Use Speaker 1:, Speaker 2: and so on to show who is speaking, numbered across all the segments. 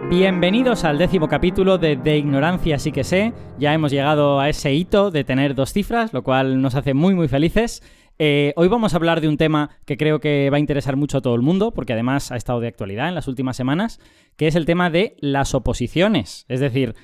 Speaker 1: Bienvenidos al 10º capítulo de Ignorancia sí que sé. Ya hemos llegado a ese hito de tener 2 cifras, lo cual nos hace muy muy felices. Hoy vamos a hablar de un tema que creo que va a interesar mucho a todo el mundo, porque además ha estado de actualidad en las últimas semanas, que es el tema de las oposiciones. Es decir,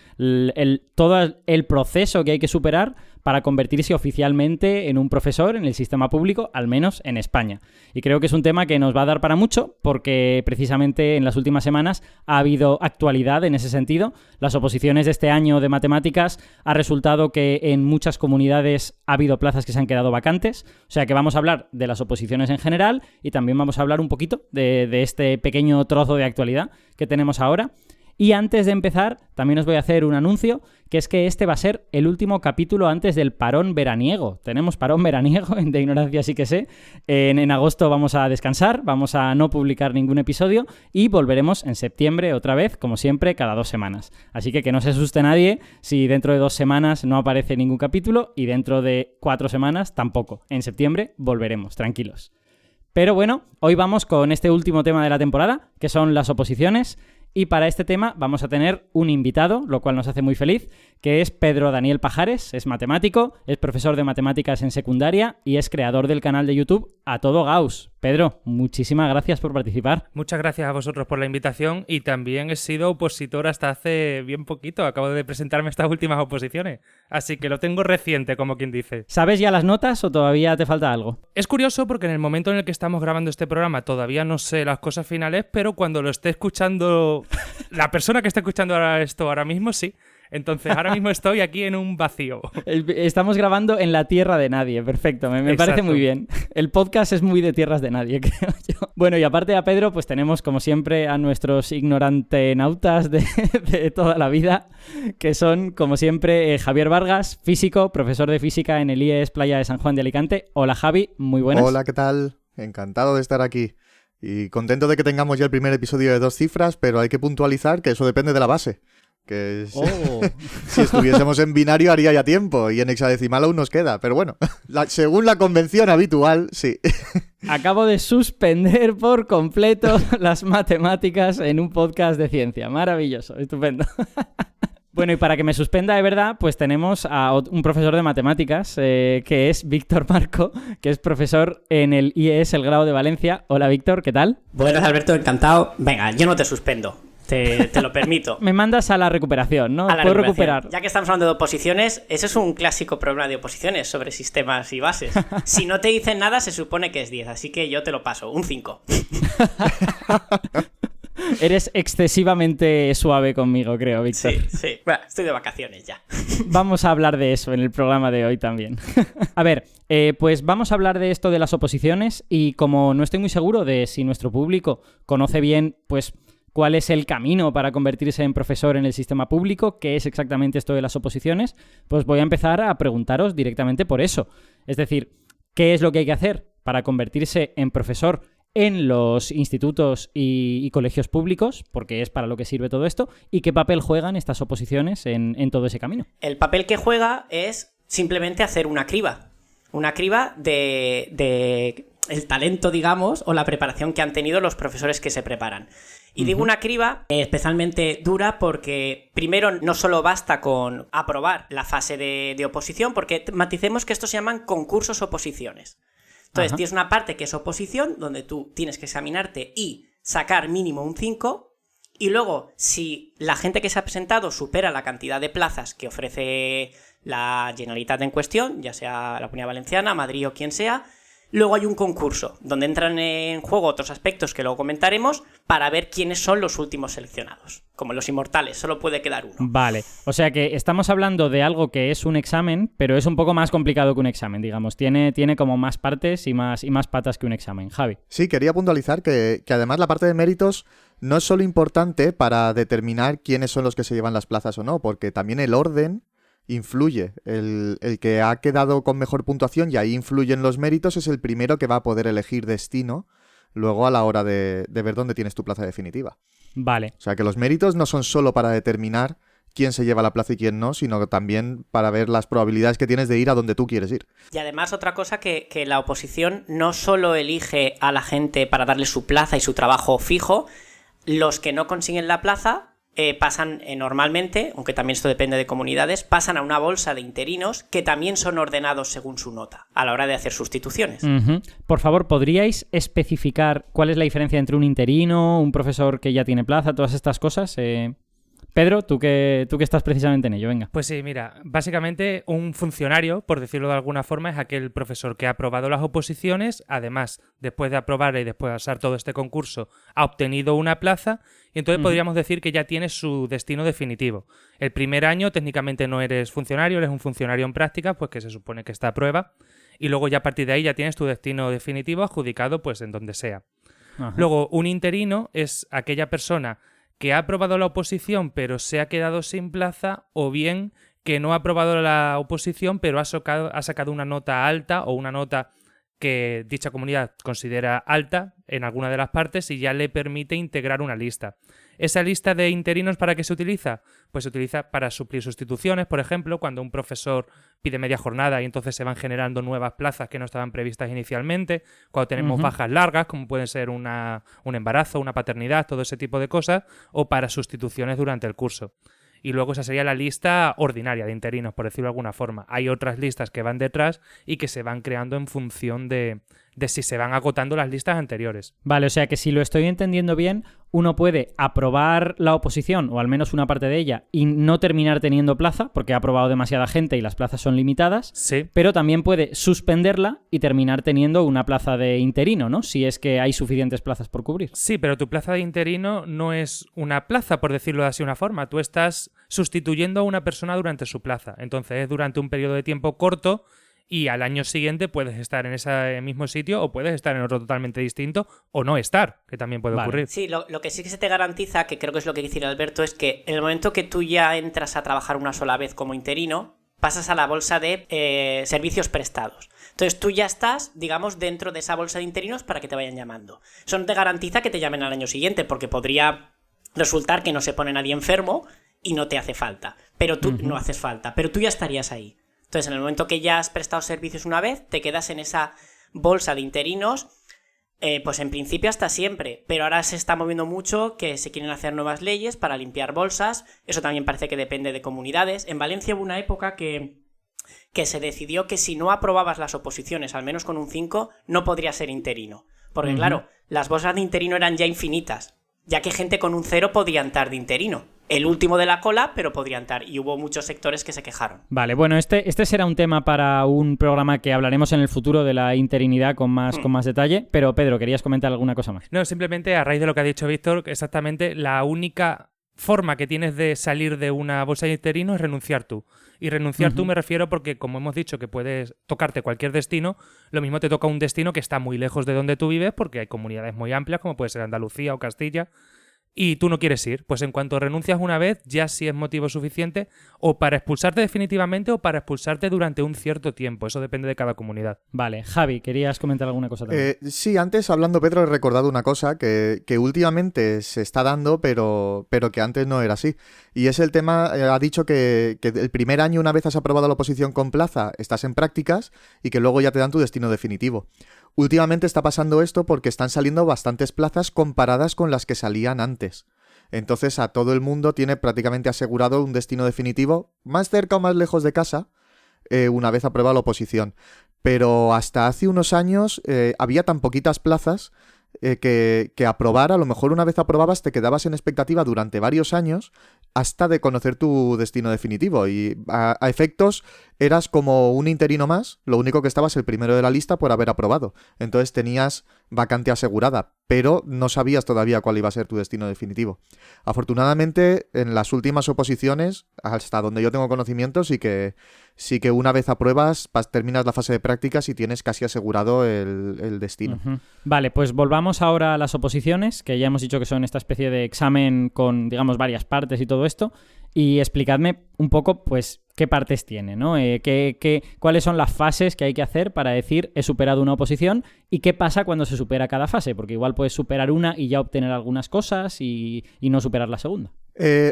Speaker 1: todo el proceso que hay que superar para convertirse oficialmente en un profesor en el sistema público, al menos en España. Y creo que es un tema que nos va a dar para mucho, porque precisamente en las últimas semanas ha habido actualidad en ese sentido. Las oposiciones de este año de matemáticas ha resultado que en muchas comunidades ha habido plazas que se han quedado vacantes. O sea que vamos a hablar de las oposiciones en general y también vamos a hablar un poquito de este pequeño trozo de actualidad que tenemos ahora. Y antes de empezar, también os voy a hacer un anuncio, que es que este va a ser el último capítulo antes del parón veraniego. Tenemos parón veraniego de Ignorancia sí que sé. En agosto vamos a descansar, vamos a no publicar ningún episodio y volveremos en septiembre otra vez, como siempre, cada 2 semanas. Así que no se asuste nadie si dentro de 2 semanas no aparece ningún capítulo y dentro de 4 semanas tampoco. En septiembre volveremos, tranquilos. Pero bueno, hoy vamos con este último tema de la temporada, que son las oposiciones. Y para este tema vamos a tener un invitado, lo cual nos hace muy feliz, que es Pedro Daniel Pajares. Es matemático, es profesor de matemáticas en secundaria y es creador del canal de YouTube A Todo Gauss. Pedro, muchísimas gracias por participar.
Speaker 2: Muchas gracias a vosotros por la invitación y también he sido opositor hasta hace bien poquito. Acabo de presentarme estas últimas oposiciones, así que lo tengo reciente, como quien dice.
Speaker 1: ¿Sabes ya las notas o todavía te falta algo?
Speaker 2: Es curioso porque en el momento en el que estamos grabando este programa todavía no sé las cosas finales, pero cuando lo esté escuchando la persona que está escuchando esto ahora mismo, sí. Entonces, ahora mismo estoy aquí en un vacío.
Speaker 1: Estamos grabando en la tierra de nadie. Perfecto, me parece muy bien. El podcast es muy de tierras de nadie, creo yo. Bueno, y aparte de Pedro, pues tenemos, como siempre, a nuestros ignorantenautas de toda la vida, que son, como siempre, Javier Vargas, físico, profesor de física en el IES Playa de San Juan de Alicante. Hola, Javi, muy buenas.
Speaker 3: Hola, ¿qué tal? Encantado de estar aquí. Y contento de que tengamos ya el primer episodio de 2 cifras, pero hay que puntualizar que eso depende de la base. Que si estuviésemos en binario haría ya tiempo y en hexadecimal aún nos queda, pero bueno, según la convención habitual, sí.
Speaker 1: Acabo de suspender por completo las matemáticas en un podcast de ciencia. Maravilloso, estupendo. Bueno, y para que me suspenda de verdad, pues tenemos a un profesor de matemáticas, que es Víctor Marco, que es profesor en el IES, el Grado de Valencia. Hola, Víctor, ¿qué tal?
Speaker 4: Buenas, Alberto, encantado. Venga, yo no te suspendo. Te lo permito.
Speaker 1: Me mandas a la recuperación, ¿no?
Speaker 4: Puedo recuperar. Ya que estamos hablando de oposiciones, ese es un clásico problema de oposiciones sobre sistemas y bases. Si no te dicen nada, se supone que es 10, así que yo te lo paso, un 5.
Speaker 1: Eres excesivamente suave conmigo, creo, Víctor.
Speaker 4: Sí. Bueno, estoy de vacaciones ya.
Speaker 1: Vamos a hablar de eso en el programa de hoy también. A ver, pues vamos a hablar de esto de las oposiciones y como no estoy muy seguro de si nuestro público conoce bien, pues cuál es el camino para convertirse en profesor en el sistema público, qué es exactamente esto de las oposiciones, pues voy a empezar a preguntaros directamente por eso. Es decir, ¿qué es lo que hay que hacer para convertirse en profesor en los institutos y colegios públicos? Porque es para lo que sirve todo esto. ¿Y qué papel juegan estas oposiciones en todo ese camino?
Speaker 4: El papel que juega es simplemente hacer una criba. Una criba de el talento, digamos, o la preparación que han tenido los profesores que se preparan. Y digo una criba especialmente dura porque, primero, no solo basta con aprobar la fase de oposición, porque maticemos que estos se llaman concursos oposiciones. Entonces, tienes una parte que es oposición, donde tú tienes que examinarte y sacar mínimo un 5, y luego, si la gente que se ha presentado supera la cantidad de plazas que ofrece la Generalitat en cuestión, ya sea la Comunidad Valenciana, Madrid o quien sea, luego hay un concurso, donde entran en juego otros aspectos que luego comentaremos para ver quiénes son los últimos seleccionados. Como los inmortales, solo puede quedar uno.
Speaker 1: Vale, o sea que estamos hablando de algo que es un examen, pero es un poco más complicado que un examen, digamos. Tiene como más partes y más patas que un examen. Javi.
Speaker 3: Sí, quería puntualizar que además la parte de méritos no es solo importante para determinar quiénes son los que se llevan las plazas o no, porque también el orden influye. El que ha quedado con mejor puntuación y ahí influyen los méritos es el primero que va a poder elegir destino luego a la hora de ver dónde tienes tu plaza definitiva.
Speaker 1: Vale.
Speaker 3: O sea que los méritos no son solo para determinar quién se lleva la plaza y quién no, sino también para ver las probabilidades que tienes de ir a donde tú quieres ir.
Speaker 4: Y además otra cosa que la oposición no solo elige a la gente para darle su plaza y su trabajo fijo, los que no consiguen la plaza pasan normalmente, aunque también esto depende de comunidades, pasan a una bolsa de interinos que también son ordenados según su nota a la hora de hacer sustituciones.
Speaker 1: Por favor, ¿podríais especificar cuál es la diferencia entre un interino, un profesor que ya tiene plaza, todas estas cosas? Pedro, tú que estás precisamente en ello, venga.
Speaker 2: Pues sí, mira, básicamente un funcionario, por decirlo de alguna forma, es aquel profesor que ha aprobado las oposiciones, además, después de aprobar y después de pasar todo este concurso, ha obtenido una plaza y entonces podríamos decir que ya tiene su destino definitivo. El primer año técnicamente no eres funcionario, eres un funcionario en práctica, pues que se supone que está a prueba, y luego ya a partir de ahí ya tienes tu destino definitivo adjudicado pues en donde sea.
Speaker 1: Ajá.
Speaker 2: Luego, un interino es aquella persona que ha aprobado la oposición pero se ha quedado sin plaza, o bien que no ha aprobado la oposición pero ha sacado una nota alta o una nota que dicha comunidad considera alta en alguna de las partes y ya le permite integrar una lista. ¿Esa lista de interinos para qué se utiliza? Pues se utiliza para suplir sustituciones, por ejemplo, cuando un profesor pide media jornada y entonces se van generando nuevas plazas que no estaban previstas inicialmente, cuando tenemos bajas largas, como pueden ser un embarazo, una paternidad, todo ese tipo de cosas, o para sustituciones durante el curso. Y luego esa sería la lista ordinaria de interinos, por decirlo de alguna forma. Hay otras listas que van detrás y que se van creando en función de si se van agotando las listas anteriores.
Speaker 1: Vale, o sea que si lo estoy entendiendo bien, uno puede aprobar la oposición, o al menos una parte de ella, y no terminar teniendo plaza, porque ha aprobado demasiada gente y las plazas son limitadas,
Speaker 2: Sí.
Speaker 1: pero también puede suspenderla y terminar teniendo una plaza de interino, ¿no? Si es que hay suficientes plazas por cubrir.
Speaker 2: Sí, pero tu plaza de interino no es una plaza, por decirlo de así una forma. Tú estás sustituyendo a una persona durante su plaza. Entonces es durante un periodo de tiempo corto y al año siguiente puedes estar en ese mismo sitio o puedes estar en otro totalmente distinto o no estar, que también puede ocurrir.
Speaker 4: Sí, lo que sí que se te garantiza, que creo que es lo que quiere decir Alberto, es que en el momento que tú ya entras a trabajar una sola vez como interino, pasas a la bolsa de servicios prestados. Entonces tú ya estás, digamos, dentro de esa bolsa de interinos para que te vayan llamando. Eso no te garantiza que te llamen al año siguiente, porque podría resultar que no se pone nadie enfermo y no te hace falta. Pero tú no haces falta, pero tú ya estarías ahí. Entonces, en el momento que ya has prestado servicios una vez, te quedas en esa bolsa de interinos, pues en principio hasta siempre. Pero ahora se está moviendo mucho que se quieren hacer nuevas leyes para limpiar bolsas. Eso también parece que depende de comunidades. En Valencia hubo una época que se decidió que si no aprobabas las oposiciones, al menos con un 5, no podrías ser interino. Porque claro, las bolsas de interino eran ya infinitas, ya que gente con un 0 podía entrar de interino. El último de la cola, pero podría entrar. Y hubo muchos sectores que se quejaron.
Speaker 1: Vale, bueno, este será un tema para un programa que hablaremos en el futuro de la interinidad con más detalle. Pero, Pedro, ¿querías comentar alguna cosa más?
Speaker 2: No, simplemente a raíz de lo que ha dicho Víctor, exactamente la única forma que tienes de salir de una bolsa de interino es renunciar tú. Y renunciar tú me refiero porque, como hemos dicho, que puedes tocarte cualquier destino, lo mismo te toca un destino que está muy lejos de donde tú vives, porque hay comunidades muy amplias, como puede ser Andalucía o Castilla, y tú no quieres ir. Pues en cuanto renuncias una vez, ya sí es motivo suficiente o para expulsarte definitivamente o para expulsarte durante un cierto tiempo. Eso depende de cada comunidad.
Speaker 1: Vale, Javi, ¿querías comentar alguna cosa también?
Speaker 3: Sí, antes hablando, Pedro, he recordado una cosa que últimamente se está dando, pero que antes no era así. Y es el tema, ha dicho que el primer año, una vez has aprobado la oposición con plaza, estás en prácticas y que luego ya te dan tu destino definitivo. Últimamente está pasando esto porque están saliendo bastantes plazas comparadas con las que salían antes. Entonces a todo el mundo tiene prácticamente asegurado un destino definitivo, más cerca o más lejos de casa, una vez aprobada la oposición. Pero hasta hace unos años había tan poquitas plazas que aprobar, a lo mejor una vez aprobabas te quedabas en expectativa durante varios años hasta de conocer tu destino definitivo y a efectos eras como un interino más, lo único que estabas el primero de la lista por haber aprobado, entonces tenías vacante asegurada, pero no sabías todavía cuál iba a ser tu destino definitivo. Afortunadamente en las últimas oposiciones, hasta donde yo tengo conocimiento, sí que una vez apruebas, terminas la fase de prácticas y tienes casi asegurado el destino.
Speaker 1: Vale, pues volvamos ahora a las oposiciones, que ya hemos dicho que son esta especie de examen con, digamos, varias partes y todo esto, y explicadme un poco, pues, qué partes tiene, ¿no? ¿Cuáles son las fases que hay que hacer para decir he superado una oposición y qué pasa cuando se supera cada fase? Porque igual puedes superar una y ya obtener algunas cosas y no superar la segunda.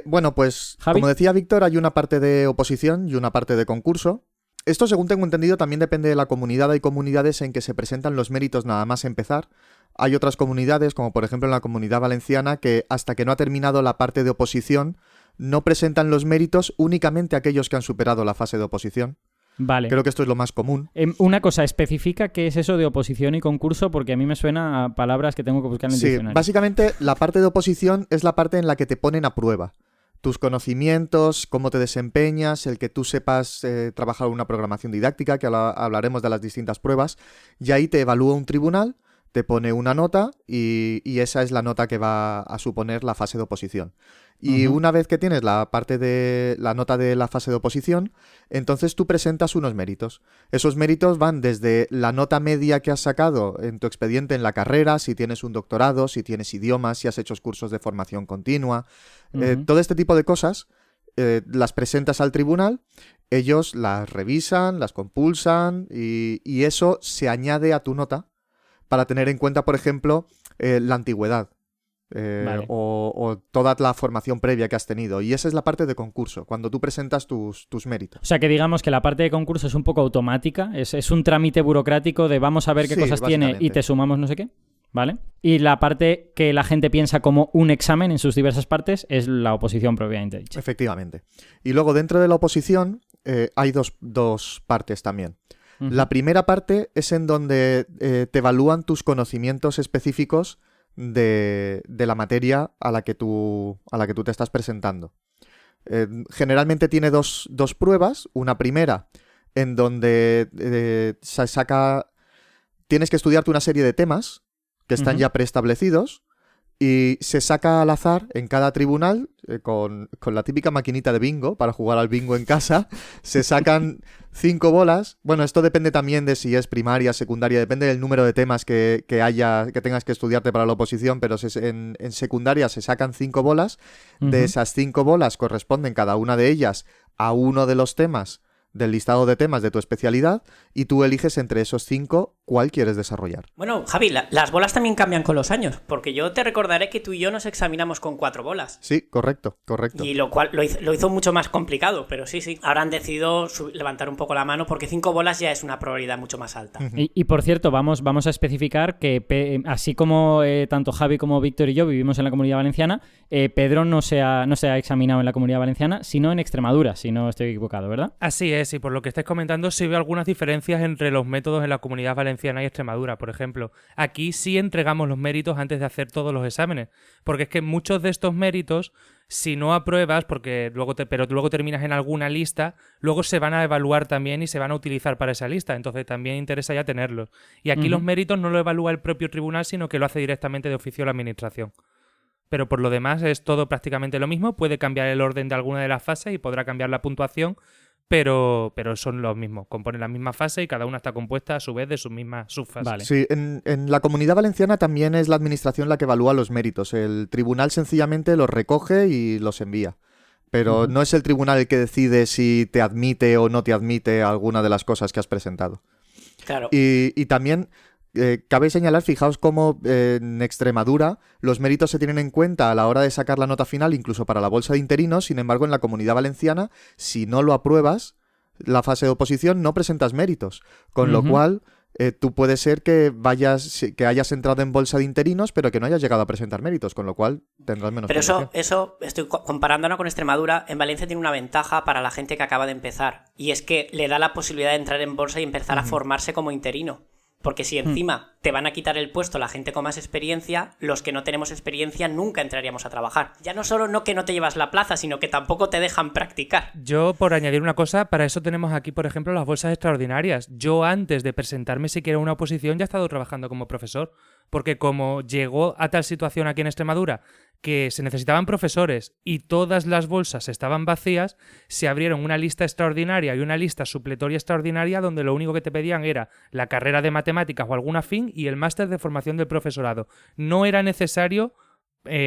Speaker 3: Bueno, pues,
Speaker 1: ¿Javi?
Speaker 3: Como decía Víctor, hay una parte de oposición y una parte de concurso. Esto, según tengo entendido, también depende de la comunidad. Hay comunidades en que se presentan los méritos nada más empezar. Hay otras comunidades, como por ejemplo en la Comunidad Valenciana, que hasta que no ha terminado la parte de oposición, no presentan los méritos únicamente a aquellos que han superado la fase de oposición.
Speaker 1: Vale.
Speaker 3: Creo que esto es lo más común.
Speaker 1: Una cosa, especifica qué es eso de oposición y concurso, porque a mí me suena a palabras que tengo que buscar en el diccionario.
Speaker 3: Básicamente la parte de oposición es la parte en la que te ponen a prueba. Tus conocimientos, cómo te desempeñas, el que tú sepas trabajar una programación didáctica, que hablaremos de las distintas pruebas, y ahí te evalúa un tribunal, te pone una nota y esa es la nota que va a suponer la fase de oposición. Y una vez que tienes la parte de la nota de la fase de oposición, entonces tú presentas unos méritos. Esos méritos van desde la nota media que has sacado en tu expediente en la carrera, si tienes un doctorado, si tienes idiomas, si has hecho cursos de formación continua, todo este tipo de cosas las presentas al tribunal, ellos las revisan, las compulsan y eso se añade a tu nota para tener en cuenta, por ejemplo, la antigüedad.
Speaker 1: Vale.
Speaker 3: O toda la formación previa que has tenido. Y esa es la parte de concurso, cuando tú presentas tus méritos.
Speaker 1: O sea que digamos que la parte de concurso es un poco automática, es un trámite burocrático de vamos a ver qué cosas tiene y te sumamos no sé qué, ¿vale? Y la parte que la gente piensa como un examen en sus diversas partes es la oposición propiamente dicha.
Speaker 3: Efectivamente. Y luego dentro de la oposición hay dos partes también. La primera parte es en donde te evalúan tus conocimientos específicos de la materia a la que tú te estás presentando. Generalmente tiene dos pruebas. Una primera en donde tienes que estudiarte una serie de temas que están ya preestablecidos y se saca al azar en cada tribunal con la típica maquinita de bingo para jugar al bingo en casa. Se sacan 5 bolas. Bueno, esto depende también de si es primaria, secundaria, depende del número de temas que tengas que estudiarte para la oposición, pero en secundaria se sacan 5 bolas. De esas 5 bolas corresponden cada una de ellas a uno de los temas del listado de temas de tu especialidad y tú eliges entre esos 5 cuál quieres desarrollar.
Speaker 4: Bueno, Javi, las bolas también cambian con los años, porque yo te recordaré que tú y yo nos examinamos con 4 bolas.
Speaker 3: Sí, correcto.
Speaker 4: Y lo cual lo hizo mucho más complicado, pero sí. Ahora han decidido levantar un poco la mano porque 5 bolas ya es una probabilidad mucho más alta.
Speaker 1: Y por cierto, vamos a especificar que así como tanto Javi como Víctor y yo vivimos en la Comunidad Valenciana, Pedro no se ha examinado en la Comunidad Valenciana, sino en Extremadura, si no estoy equivocado, ¿verdad?
Speaker 2: Así es, y por lo que estáis comentando sí veo algunas diferencias entre los métodos en la Comunidad Valenciana y Extremadura. Por ejemplo, aquí sí entregamos los méritos antes de hacer todos los exámenes, porque es que muchos de estos méritos, si no apruebas, pero luego terminas en alguna lista, luego se van a evaluar también y se van a utilizar para esa lista, entonces también interesa ya tenerlos. Y aquí los méritos no lo evalúa el propio tribunal, sino que lo hace directamente de oficio la administración. Pero por lo demás es todo prácticamente lo mismo, puede cambiar el orden de alguna de las fases y podrá cambiar la puntuación, pero son los mismos, componen la misma fase y cada una está compuesta a su vez de sus mismas subfases.
Speaker 1: Vale.
Speaker 3: Sí, en la Comunidad Valenciana también es la administración la que evalúa los méritos. El tribunal sencillamente los recoge y los envía. Pero no es el tribunal el que decide si te admite o no te admite alguna de las cosas que has presentado.
Speaker 4: Claro.
Speaker 3: Y también cabe señalar, fijaos cómo en Extremadura los méritos se tienen en cuenta a la hora de sacar la nota final, incluso para la bolsa de interinos. Sin embargo, en la Comunidad Valenciana, si no lo apruebas, la fase de oposición no presentas méritos. Con lo cual, tú puede ser que hayas entrado en bolsa de interinos, pero que no hayas llegado a presentar méritos, con lo cual tendrás menos puntuación.
Speaker 4: Pero eso estoy comparándola con Extremadura. En Valencia tiene una ventaja para la gente que acaba de empezar, y es que le da la posibilidad de entrar en bolsa y empezar a formarse como interino. Porque si encima te van a quitar el puesto la gente con más experiencia, los que no tenemos experiencia nunca entraríamos a trabajar. Ya no solo que no te llevas la plaza, sino que tampoco te dejan practicar.
Speaker 2: Yo, por añadir una cosa, para eso tenemos aquí, por ejemplo, las bolsas extraordinarias. Yo, antes de presentarme siquiera a una oposición, ya he estado trabajando como profesor. Porque como llegó a tal situación aquí en Extremadura que se necesitaban profesores y todas las bolsas estaban vacías, se abrieron una lista extraordinaria y una lista supletoria extraordinaria donde lo único que te pedían era la carrera de matemáticas o algún afín y el máster de formación del profesorado. No era necesario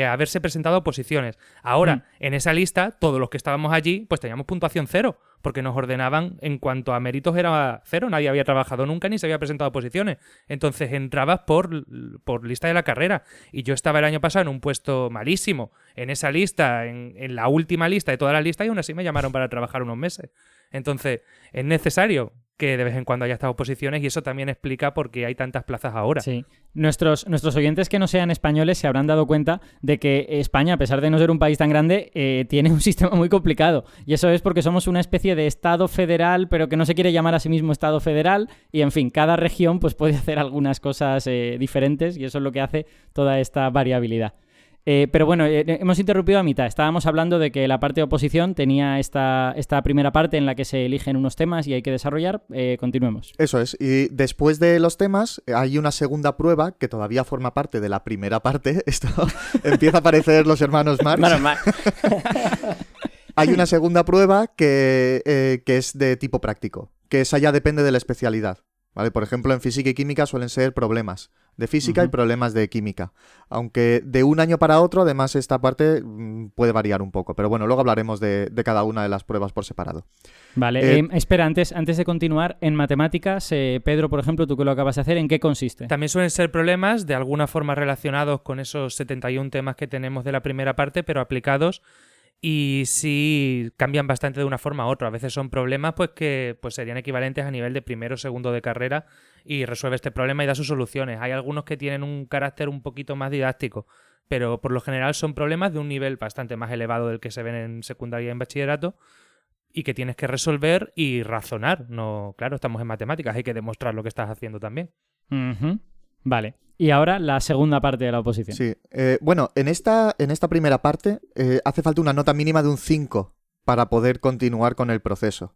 Speaker 2: haberse presentado a oposiciones. Ahora, en esa lista, todos los que estábamos allí, pues teníamos puntuación 0, porque nos ordenaban en cuanto a méritos era 0, nadie había trabajado nunca ni se había presentado a oposiciones. Entonces entrabas por lista de la carrera. Y yo estaba el año pasado en un puesto malísimo, en esa lista, en la última lista de todas las listas, y aún así me llamaron para trabajar unos meses. Entonces, es necesario que de vez en cuando haya estas oposiciones y eso también explica por qué hay tantas plazas ahora.
Speaker 1: Sí. Nuestros oyentes que no sean españoles se habrán dado cuenta de que España, a pesar de no ser un país tan grande, tiene un sistema muy complicado. Y eso es porque somos una especie de Estado federal, pero que no se quiere llamar a sí mismo Estado federal. Y, en fin, cada región pues, puede hacer algunas cosas diferentes y eso es lo que hace toda esta variabilidad. Pero bueno, hemos interrumpido a mitad. Estábamos hablando de que la parte de oposición tenía esta primera parte en la que se eligen unos temas y hay que desarrollar. Continuemos.
Speaker 3: Eso es. Y después de los temas hay una segunda prueba que todavía forma parte de la primera parte. Esto empieza a aparecer los hermanos Marx. Hay una segunda prueba que es de tipo práctico, que esa ya depende de la especialidad. ¿Vale? Por ejemplo, en física y química suelen ser problemas de física y problemas de química. Aunque de un año para otro, además, esta parte puede variar un poco. Pero bueno, luego hablaremos de cada una de las pruebas por separado.
Speaker 1: Vale, espera, antes de continuar, en matemáticas, Pedro, por ejemplo, tú que lo acabas de hacer, ¿en qué consiste?
Speaker 2: También suelen ser problemas de alguna forma relacionados con esos 71 temas que tenemos de la primera parte, pero aplicados. Y sí cambian bastante de una forma a otra. A veces son problemas pues que pues serían equivalentes a nivel de primero o segundo de carrera y resuelve este problema y da sus soluciones. Hay algunos que tienen un carácter un poquito más didáctico, pero por lo general son problemas de un nivel bastante más elevado del que se ven en secundaria y en bachillerato y que tienes que resolver y razonar. No, claro, estamos en matemáticas, hay que demostrar lo que estás haciendo también.
Speaker 1: Vale. Y ahora la segunda parte de la oposición.
Speaker 3: Sí. Bueno, en esta primera parte hace falta una nota mínima de un 5 para poder continuar con el proceso.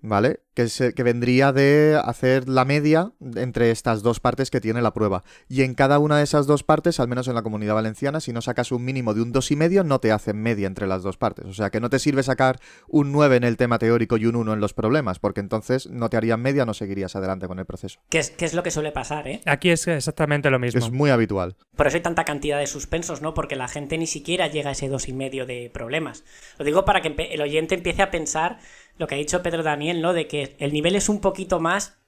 Speaker 3: ¿Vale? Que vendría de hacer la media entre estas dos partes que tiene la prueba. Y en cada una de esas dos partes, al menos en la Comunidad Valenciana, si no sacas un mínimo de un 2,5, no te hacen media entre las dos partes. O sea que no te sirve sacar un 9 en el tema teórico y un 1 en los problemas, porque entonces no te harían media, no seguirías adelante con el proceso.
Speaker 4: ¿Qué es lo que suele pasar, ¿eh?
Speaker 2: Aquí es exactamente lo mismo.
Speaker 3: Es muy habitual.
Speaker 4: Por eso hay tanta cantidad de suspensos, ¿no? Porque la gente ni siquiera llega a ese 2,5 de problemas. Lo digo para que el oyente empiece a pensar lo que ha dicho Pedro Daniel, ¿no? De que el nivel es un poquito más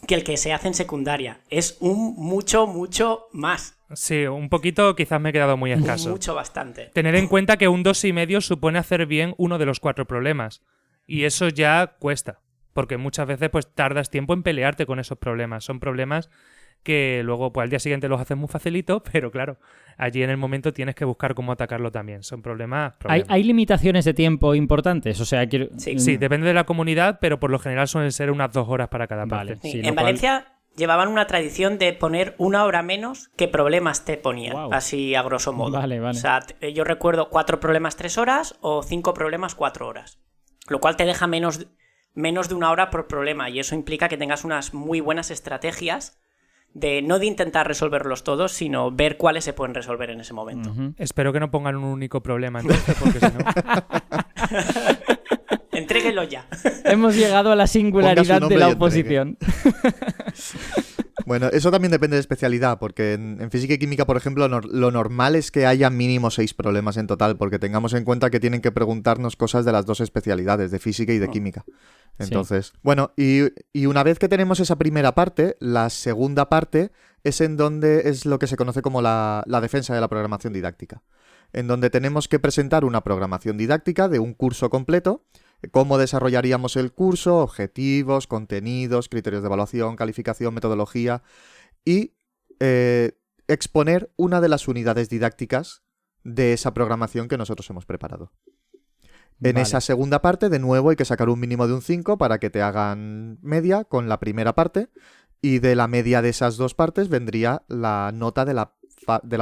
Speaker 4: que el que se hace en secundaria. Es un mucho más.
Speaker 2: Sí, un poquito quizás me he quedado muy escaso.
Speaker 4: Mucho, bastante.
Speaker 2: Tener en cuenta que un 2,5 supone hacer bien uno de los 4 problemas. Y eso ya cuesta. Porque muchas veces pues tardas tiempo en pelearte con esos problemas. Son problemas que luego pues al día siguiente los haces muy facilito, pero claro, allí en el momento tienes que buscar cómo atacarlo también. Son problemas.
Speaker 1: ¿Hay limitaciones de tiempo importantes? O sea,
Speaker 2: Sí, depende de la comunidad, pero por lo general suelen ser unas 2 horas para cada parte.
Speaker 4: Sí, en Valencia llevaban una tradición de poner 1 hora menos que problemas te ponían, así a grosso modo.
Speaker 1: Vale.
Speaker 4: O sea, yo recuerdo 4 problemas 3 horas o 5 problemas 4 horas, lo cual te deja menos de 1 hora por problema y eso implica que tengas unas muy buenas estrategias no de intentar resolverlos todos, sino ver cuáles se pueden resolver en ese momento.
Speaker 2: Espero que no pongan un único problema entonces, porque si no...
Speaker 4: Entréguenlo ya.
Speaker 1: Hemos llegado a la singularidad de la oposición.
Speaker 3: Bueno, eso también depende de especialidad, porque en física y química, por ejemplo, lo normal es que haya mínimo 6 problemas en total, porque tengamos en cuenta que tienen que preguntarnos cosas de las dos especialidades, de física y de química. Entonces, bueno, y una vez que tenemos esa primera parte, la segunda parte es en donde es lo que se conoce como la defensa de la programación didáctica, en donde tenemos que presentar una programación didáctica de un curso completo, cómo desarrollaríamos el curso, objetivos, contenidos, criterios de evaluación, calificación, metodología y exponer una de las unidades didácticas de esa programación que nosotros hemos preparado. En esa segunda parte, de nuevo, hay que sacar un mínimo de un 5 para que te hagan media con la primera parte y de la media de esas dos partes vendría la nota de la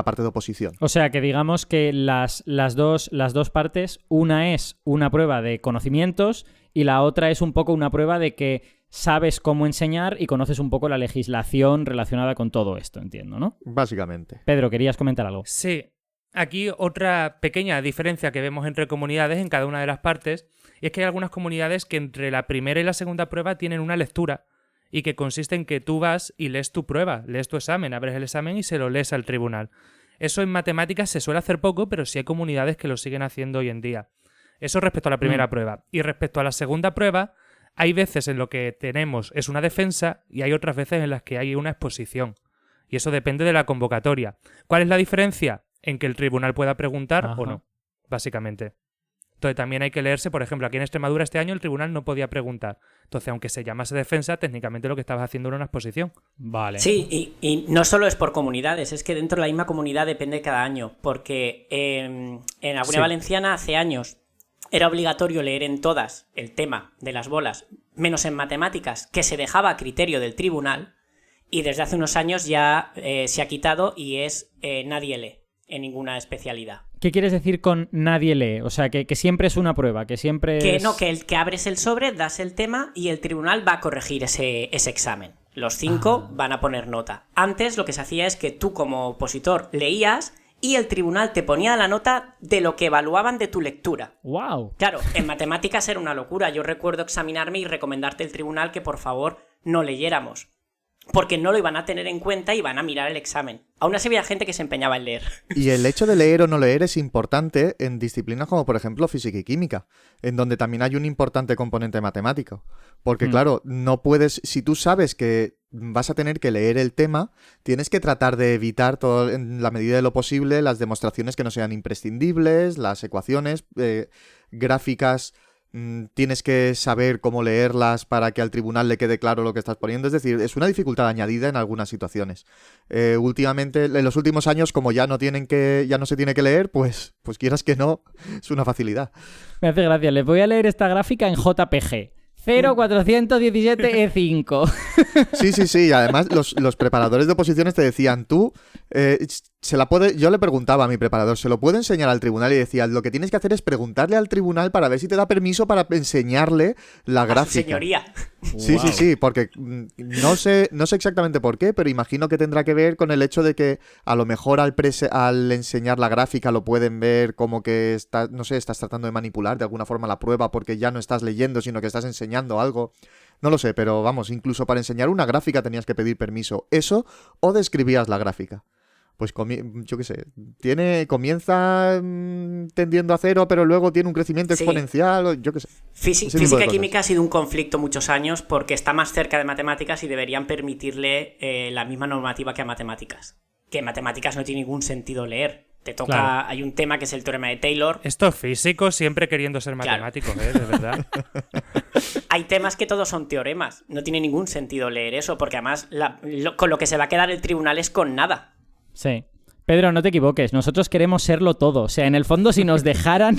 Speaker 3: parte de oposición.
Speaker 1: O sea que digamos que las dos partes, una es una prueba de conocimientos y la otra es un poco una prueba de que sabes cómo enseñar y conoces un poco la legislación relacionada con todo esto, entiendo, ¿no?
Speaker 3: Básicamente.
Speaker 1: Pedro, ¿querías comentar algo?
Speaker 2: Sí. Aquí otra pequeña diferencia que vemos entre comunidades en cada una de las partes y es que hay algunas comunidades que entre la primera y la segunda prueba tienen una lectura y que consiste en que tú vas y lees tu prueba, lees tu examen, abres el examen y se lo lees al tribunal. Eso en matemáticas se suele hacer poco, pero sí hay comunidades que lo siguen haciendo hoy en día. Eso respecto a la primera prueba. Y respecto a la segunda prueba, hay veces en lo que tenemos es una defensa y hay otras veces en las que hay una exposición. Y eso depende de la convocatoria. ¿Cuál es la diferencia? En que el tribunal pueda preguntar o no, básicamente. Entonces también hay que leerse, por ejemplo, aquí en Extremadura este año el tribunal no podía preguntar. Entonces, aunque se llamase defensa, técnicamente lo que estabas haciendo era una exposición.
Speaker 1: Vale.
Speaker 4: Sí, y no solo es por comunidades, es que dentro de la misma comunidad depende cada año, porque en la Comunidad Valenciana hace años era obligatorio leer en todas el tema de las bolas, menos en matemáticas, que se dejaba a criterio del tribunal, y desde hace unos años ya se ha quitado y es nadie lee en ninguna especialidad.
Speaker 1: ¿Qué quieres decir con nadie lee? O sea, que siempre es una prueba, que siempre
Speaker 4: Que
Speaker 1: es...
Speaker 4: no, que abres el sobre, das el tema y el tribunal va a corregir ese examen. Los 5 van a poner nota. Antes lo que se hacía es que tú como opositor leías y el tribunal te ponía la nota de lo que evaluaban de tu lectura.
Speaker 1: ¡Wow!
Speaker 4: Claro, en matemáticas era una locura. Yo recuerdo examinarme y recomendarte al tribunal que por favor no leyéramos. Porque no lo iban a tener en cuenta y van a mirar el examen. Aún así había gente que se empeñaba en leer.
Speaker 3: Y el hecho de leer o no leer es importante en disciplinas como, por ejemplo, física y química, en donde también hay un importante componente matemático. Porque, claro, no puedes... Si tú sabes que vas a tener que leer el tema, tienes que tratar de evitar, todo, en la medida de lo posible, las demostraciones que no sean imprescindibles, las ecuaciones, gráficas... Tienes que saber cómo leerlas para que al tribunal le quede claro lo que estás poniendo. Es decir, es una dificultad añadida en algunas situaciones. Últimamente, en los últimos años, como ya no se tiene que leer, pues quieras que no, es una facilidad.
Speaker 1: Me hace gracia. Les voy a leer esta gráfica en JPG. 0,417E5.
Speaker 3: Sí. Además, los preparadores de oposiciones te decían, tú, yo le preguntaba a mi preparador, ¿se lo puedo enseñar al tribunal? Y decía, lo que tienes que hacer es preguntarle al tribunal para ver si te da permiso para enseñarle la gráfica.
Speaker 4: Señoría.
Speaker 3: Sí, porque no sé exactamente por qué, pero imagino que tendrá que ver con el hecho de que a lo mejor al enseñar la gráfica lo pueden ver como que estás tratando de manipular de alguna forma la prueba porque ya no estás leyendo, sino que estás enseñando algo. No lo sé, pero vamos, incluso para enseñar una gráfica tenías que pedir permiso. Eso, o describías la gráfica. Pues yo qué sé, comienza tendiendo a 0, pero luego tiene un crecimiento exponencial, yo qué sé.
Speaker 4: Física y química ha sido un conflicto muchos años porque está más cerca de matemáticas y deberían permitirle la misma normativa que a matemáticas. Que en matemáticas no tiene ningún sentido leer. Te toca, claro. Hay un tema que es el teorema de Taylor.
Speaker 2: Estos físicos siempre queriendo ser matemáticos, de verdad.
Speaker 4: Hay temas que todos son teoremas. No tiene ningún sentido leer eso porque además con lo que se va a quedar el tribunal es con nada.
Speaker 1: Sí. Pedro, no te equivoques. Nosotros queremos serlo todo. O sea, en el fondo, si nos dejaran,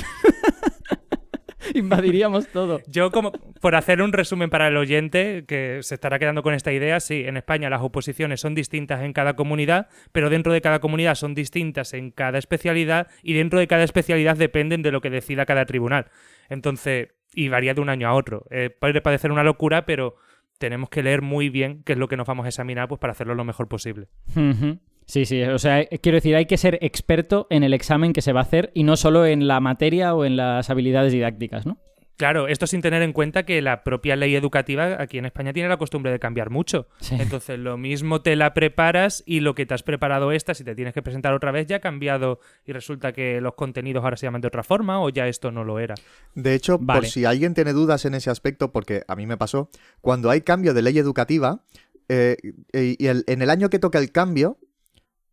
Speaker 1: invadiríamos todo.
Speaker 2: Yo, como por hacer un resumen para el oyente, que se estará quedando con esta idea, sí, en España las oposiciones son distintas en cada comunidad, pero dentro de cada comunidad son distintas en cada especialidad y dentro de cada especialidad dependen de lo que decida cada tribunal. Entonces, y varía de un año a otro. Puede parecer una locura, pero tenemos que leer muy bien qué es lo que nos vamos a examinar pues para hacerlo lo mejor posible.
Speaker 1: Uh-huh. Sí, o sea, quiero decir, hay que ser experto en el examen que se va a hacer y no solo en la materia o en las habilidades didácticas, ¿no?
Speaker 2: Claro, esto sin tener en cuenta que la propia ley educativa aquí en España tiene la costumbre de cambiar mucho. Sí. Entonces, lo mismo te la preparas y lo que te has preparado si te tienes que presentar otra vez, ya ha cambiado y resulta que los contenidos ahora se llaman de otra forma o ya esto no lo era.
Speaker 3: De hecho, por si alguien tiene dudas en ese aspecto, porque a mí me pasó, cuando hay cambio de ley educativa, en el año que toca el cambio,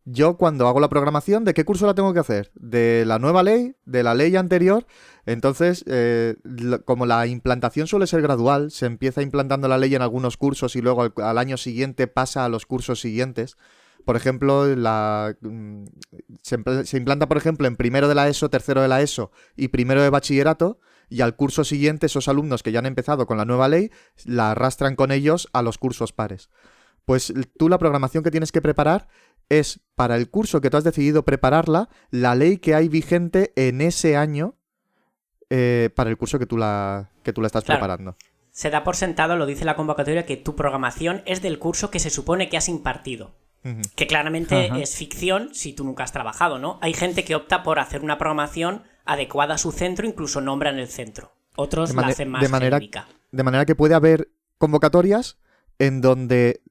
Speaker 3: yo cuando hago la programación, ¿de qué curso la tengo que hacer? ¿De la nueva ley? ¿De la ley anterior? Entonces, como la implantación suele ser gradual, se empieza implantando la ley en algunos cursos y luego al año siguiente pasa a los cursos siguientes. Por ejemplo, se implanta, por ejemplo, en primero de la ESO, tercero de la ESO y primero de bachillerato, y al curso siguiente esos alumnos que ya han empezado con la nueva ley la arrastran con ellos a los cursos pares. Pues tú la programación que tienes que preparar es para el curso que tú has decidido prepararla, la ley que hay vigente en ese año para el curso que tú la estás preparando.
Speaker 4: Se da por sentado, lo dice la convocatoria, que tu programación es del curso que se supone que has impartido. Uh-huh. Que claramente es ficción si tú nunca has trabajado, ¿no? Hay gente que opta por hacer una programación adecuada a su centro, incluso nombran el centro. Otros la hacen más genérica.
Speaker 3: De manera que puede haber convocatorias en donde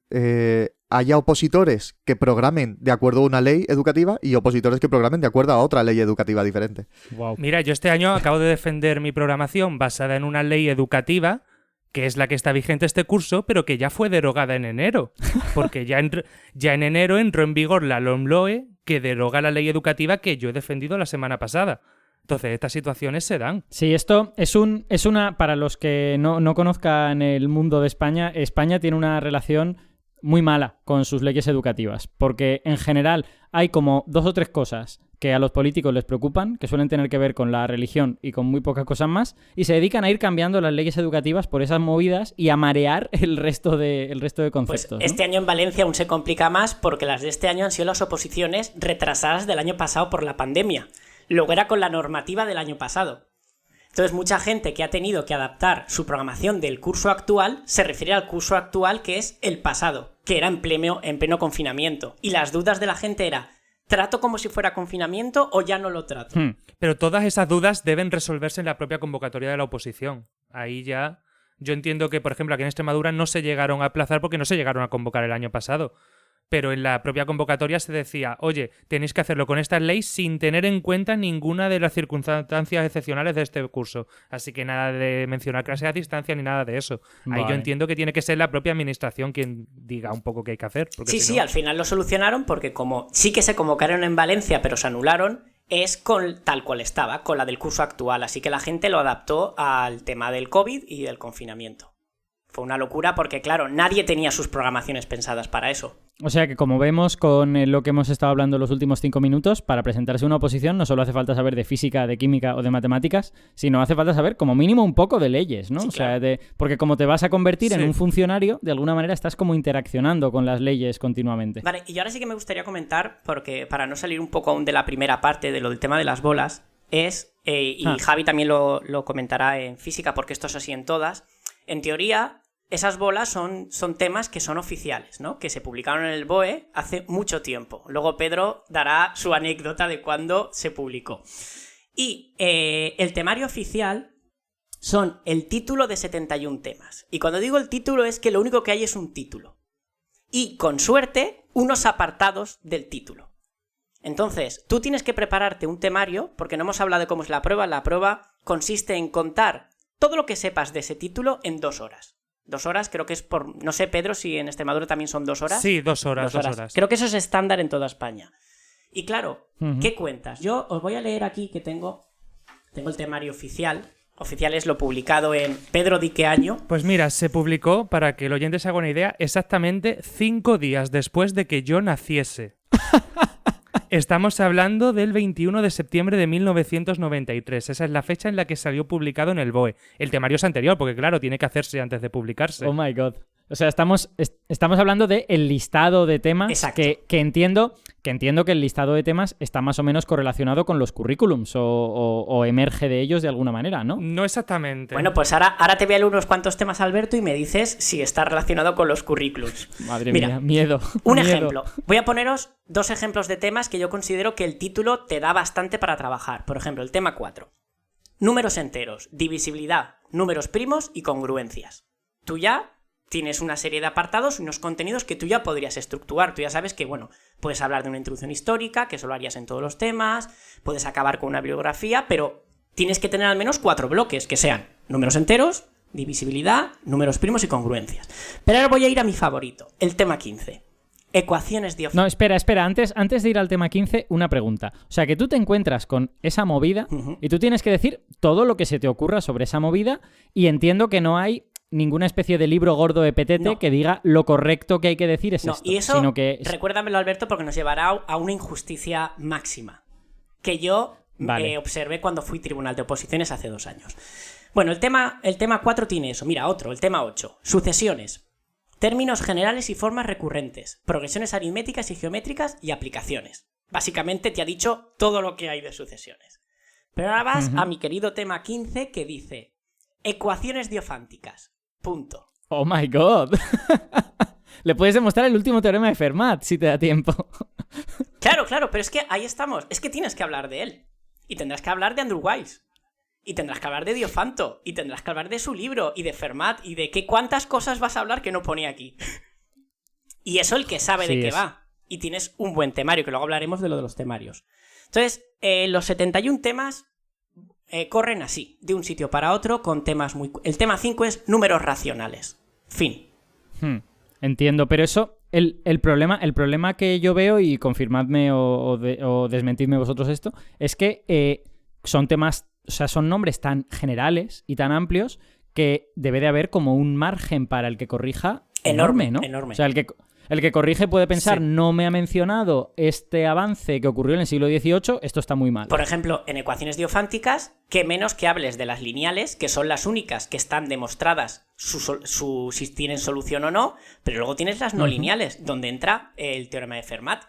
Speaker 3: haya opositores que programen de acuerdo a una ley educativa y opositores que programen de acuerdo a otra ley educativa diferente.
Speaker 1: Wow.
Speaker 2: Mira, yo este año acabo de defender mi programación basada en una ley educativa que es la que está vigente este curso, pero que ya fue derogada en enero, porque ya en enero entró en vigor la LOMLOE, que deroga la ley educativa que yo he defendido la semana pasada. Entonces, estas situaciones se dan.
Speaker 1: Sí, esto es una... Para los que no conozcan el mundo de España, España tiene una relación muy mala con sus leyes educativas, porque en general hay como 2 o 3 cosas que a los políticos les preocupan, que suelen tener que ver con la religión y con muy pocas cosas más, y se dedican a ir cambiando las leyes educativas por esas movidas y a marear el resto de conceptos.
Speaker 4: Pues este año en Valencia aún se complica más porque las de este año han sido las oposiciones retrasadas del año pasado por la pandemia. Luego era con la normativa del año pasado. Entonces, mucha gente que ha tenido que adaptar su programación del curso actual se refiere al curso actual que es el pasado, que era en pleno confinamiento. Y las dudas de la gente era, ¿trato como si fuera confinamiento o ya no lo trato?
Speaker 2: Pero todas esas dudas deben resolverse en la propia convocatoria de la oposición. Ahí ya... Yo entiendo que, por ejemplo, aquí en Extremadura no se llegaron a aplazar porque no se llegaron a convocar el año pasado. Pero en la propia convocatoria se decía, oye, tenéis que hacerlo con estas leyes sin tener en cuenta ninguna de las circunstancias excepcionales de este curso. Así que nada de mencionar clases a distancia ni nada de eso. Ahí
Speaker 1: Vale.
Speaker 2: yo entiendo que tiene que ser la propia administración quien diga un poco qué hay que hacer. Porque
Speaker 4: Sí,
Speaker 2: si
Speaker 4: sí,
Speaker 2: no...
Speaker 4: al final lo solucionaron porque como sí que se convocaron en Valencia pero se anularon, es con tal cual estaba, con la del curso actual. Así que la gente lo adaptó al tema del COVID y del confinamiento. Fue una locura porque, claro, nadie tenía sus programaciones pensadas para eso.
Speaker 1: O sea que, como vemos con lo que hemos estado hablando los últimos 5 minutos, para presentarse una oposición no solo hace falta saber de física, de química o de matemáticas, sino hace falta saber como mínimo un poco de leyes, ¿no?
Speaker 4: Sí,
Speaker 1: O sea,
Speaker 4: claro.
Speaker 1: porque como te vas a convertir en
Speaker 2: Sí.
Speaker 1: un funcionario, de alguna manera estás como interaccionando con las leyes continuamente.
Speaker 4: Vale, y ahora sí que me gustaría comentar, porque para no salir un poco aún de la primera parte de lo del tema de las bolas, Javi también lo comentará en física, porque esto es así en todas, en teoría... Esas bolas son temas que son oficiales, ¿no? Que se publicaron en el BOE hace mucho tiempo. Luego Pedro dará su anécdota de cuándo se publicó. Y el temario oficial son el título de 71 temas. Y cuando digo el título es que lo único que hay es un título. Y, con suerte, unos apartados del título. Entonces, tú tienes que prepararte un temario, porque no hemos hablado de cómo es la prueba. La prueba consiste en contar todo lo que sepas de ese título en 2 horas. 2 horas, creo que es por... No sé, Pedro, si en Extremadura también son 2 horas.
Speaker 2: Sí, 2 horas, 2 horas.
Speaker 4: Creo que eso es estándar en toda España. Y claro,
Speaker 1: Ujú.
Speaker 4: ¿qué cuentas? Yo os voy a leer aquí que tengo el temario oficial. Oficial es lo publicado en Pedro di qué año.
Speaker 2: Pues mira, se publicó, para que el oyente se haga una idea, exactamente 5 días después de que yo naciese. Estamos hablando del 21 de septiembre de 1993. Esa es la fecha en la que salió publicado en el BOE. El temario es anterior, porque claro, tiene que hacerse antes de publicarse.
Speaker 1: Oh my God. O sea, estamos hablando de el listado de temas.
Speaker 4: Exacto.
Speaker 1: que entiendo que el listado de temas está más o menos correlacionado con los currículums o emerge de ellos de alguna manera, ¿no?
Speaker 2: No exactamente.
Speaker 4: Bueno, pues ahora te voy a leer unos cuantos temas, Alberto, y me dices si está relacionado con los currículums.
Speaker 1: Madre
Speaker 4: Mira,
Speaker 1: mía, miedo.
Speaker 4: Un
Speaker 1: miedo.
Speaker 4: ejemplo. Voy a poneros 2 ejemplos de temas que yo considero que el título te da bastante para trabajar. Por ejemplo, el tema 4. Números enteros, divisibilidad, números primos y congruencias. Tú ya tienes una serie de apartados y unos contenidos que tú ya podrías estructurar. Tú ya sabes que, bueno, puedes hablar de una introducción histórica, que eso lo harías en todos los temas, puedes acabar con una bibliografía, pero tienes que tener al menos 4 bloques, que sean números enteros, divisibilidad, números primos y congruencias. Pero ahora voy a ir a mi favorito, el tema 15. Ecuaciones diofánticas.
Speaker 1: No, espera. Antes de ir al tema 15, una pregunta. O sea, que tú te encuentras con esa movida y tú tienes que decir todo lo que se te ocurra sobre esa movida y entiendo que no hay ninguna especie de libro gordo de petete
Speaker 4: No.
Speaker 1: que diga lo correcto que hay que decir es
Speaker 4: No,
Speaker 1: esto.
Speaker 4: y eso,
Speaker 1: sino que es-
Speaker 4: recuérdamelo, Alberto, porque nos llevará a una injusticia máxima que yo
Speaker 1: Vale.
Speaker 4: observé cuando fui tribunal de oposiciones hace 2 años. Bueno, el tema 4 tiene eso. Mira, otro, el tema 8. Sucesiones. Términos generales y formas recurrentes. Progresiones aritméticas y geométricas y aplicaciones. Básicamente te ha dicho todo lo que hay de sucesiones. Pero ahora vas a mi querido tema 15 que dice ecuaciones diofánticas. Punto.
Speaker 1: Oh my God. Le puedes demostrar el último teorema de Fermat si te da tiempo.
Speaker 4: Claro, pero es que ahí estamos. Es que tienes que hablar de él. Y tendrás que hablar de Andrew Wiles. Y tendrás que hablar de Diofanto. Y tendrás que hablar de su libro. Y de Fermat. Y de cuántas cosas vas a hablar que no pone aquí. Y eso el que sabe de
Speaker 1: Sí,
Speaker 4: qué
Speaker 1: es.
Speaker 4: va. Y tienes un buen temario, que luego hablaremos de lo de los temarios. Entonces, los 71 temas corren así, de un sitio para otro, con temas muy... El tema 5 es números racionales. Fin.
Speaker 1: Entiendo, pero eso, el problema que yo veo, y confirmadme o desmentidme vosotros esto, es que son temas, o sea, son nombres tan generales y tan amplios que debe de haber como un margen para el que corrija enorme, ¿no?
Speaker 4: Enorme.
Speaker 1: O sea, el que corrige puede pensar,
Speaker 2: Sí.
Speaker 1: no me ha mencionado este avance que ocurrió en el siglo XVIII, esto está muy mal.
Speaker 4: Por ejemplo, en ecuaciones diofánticas, que menos que hables de las lineales, que son las únicas que están demostradas si tienen solución o no, pero luego tienes las no lineales, donde entra el teorema de Fermat.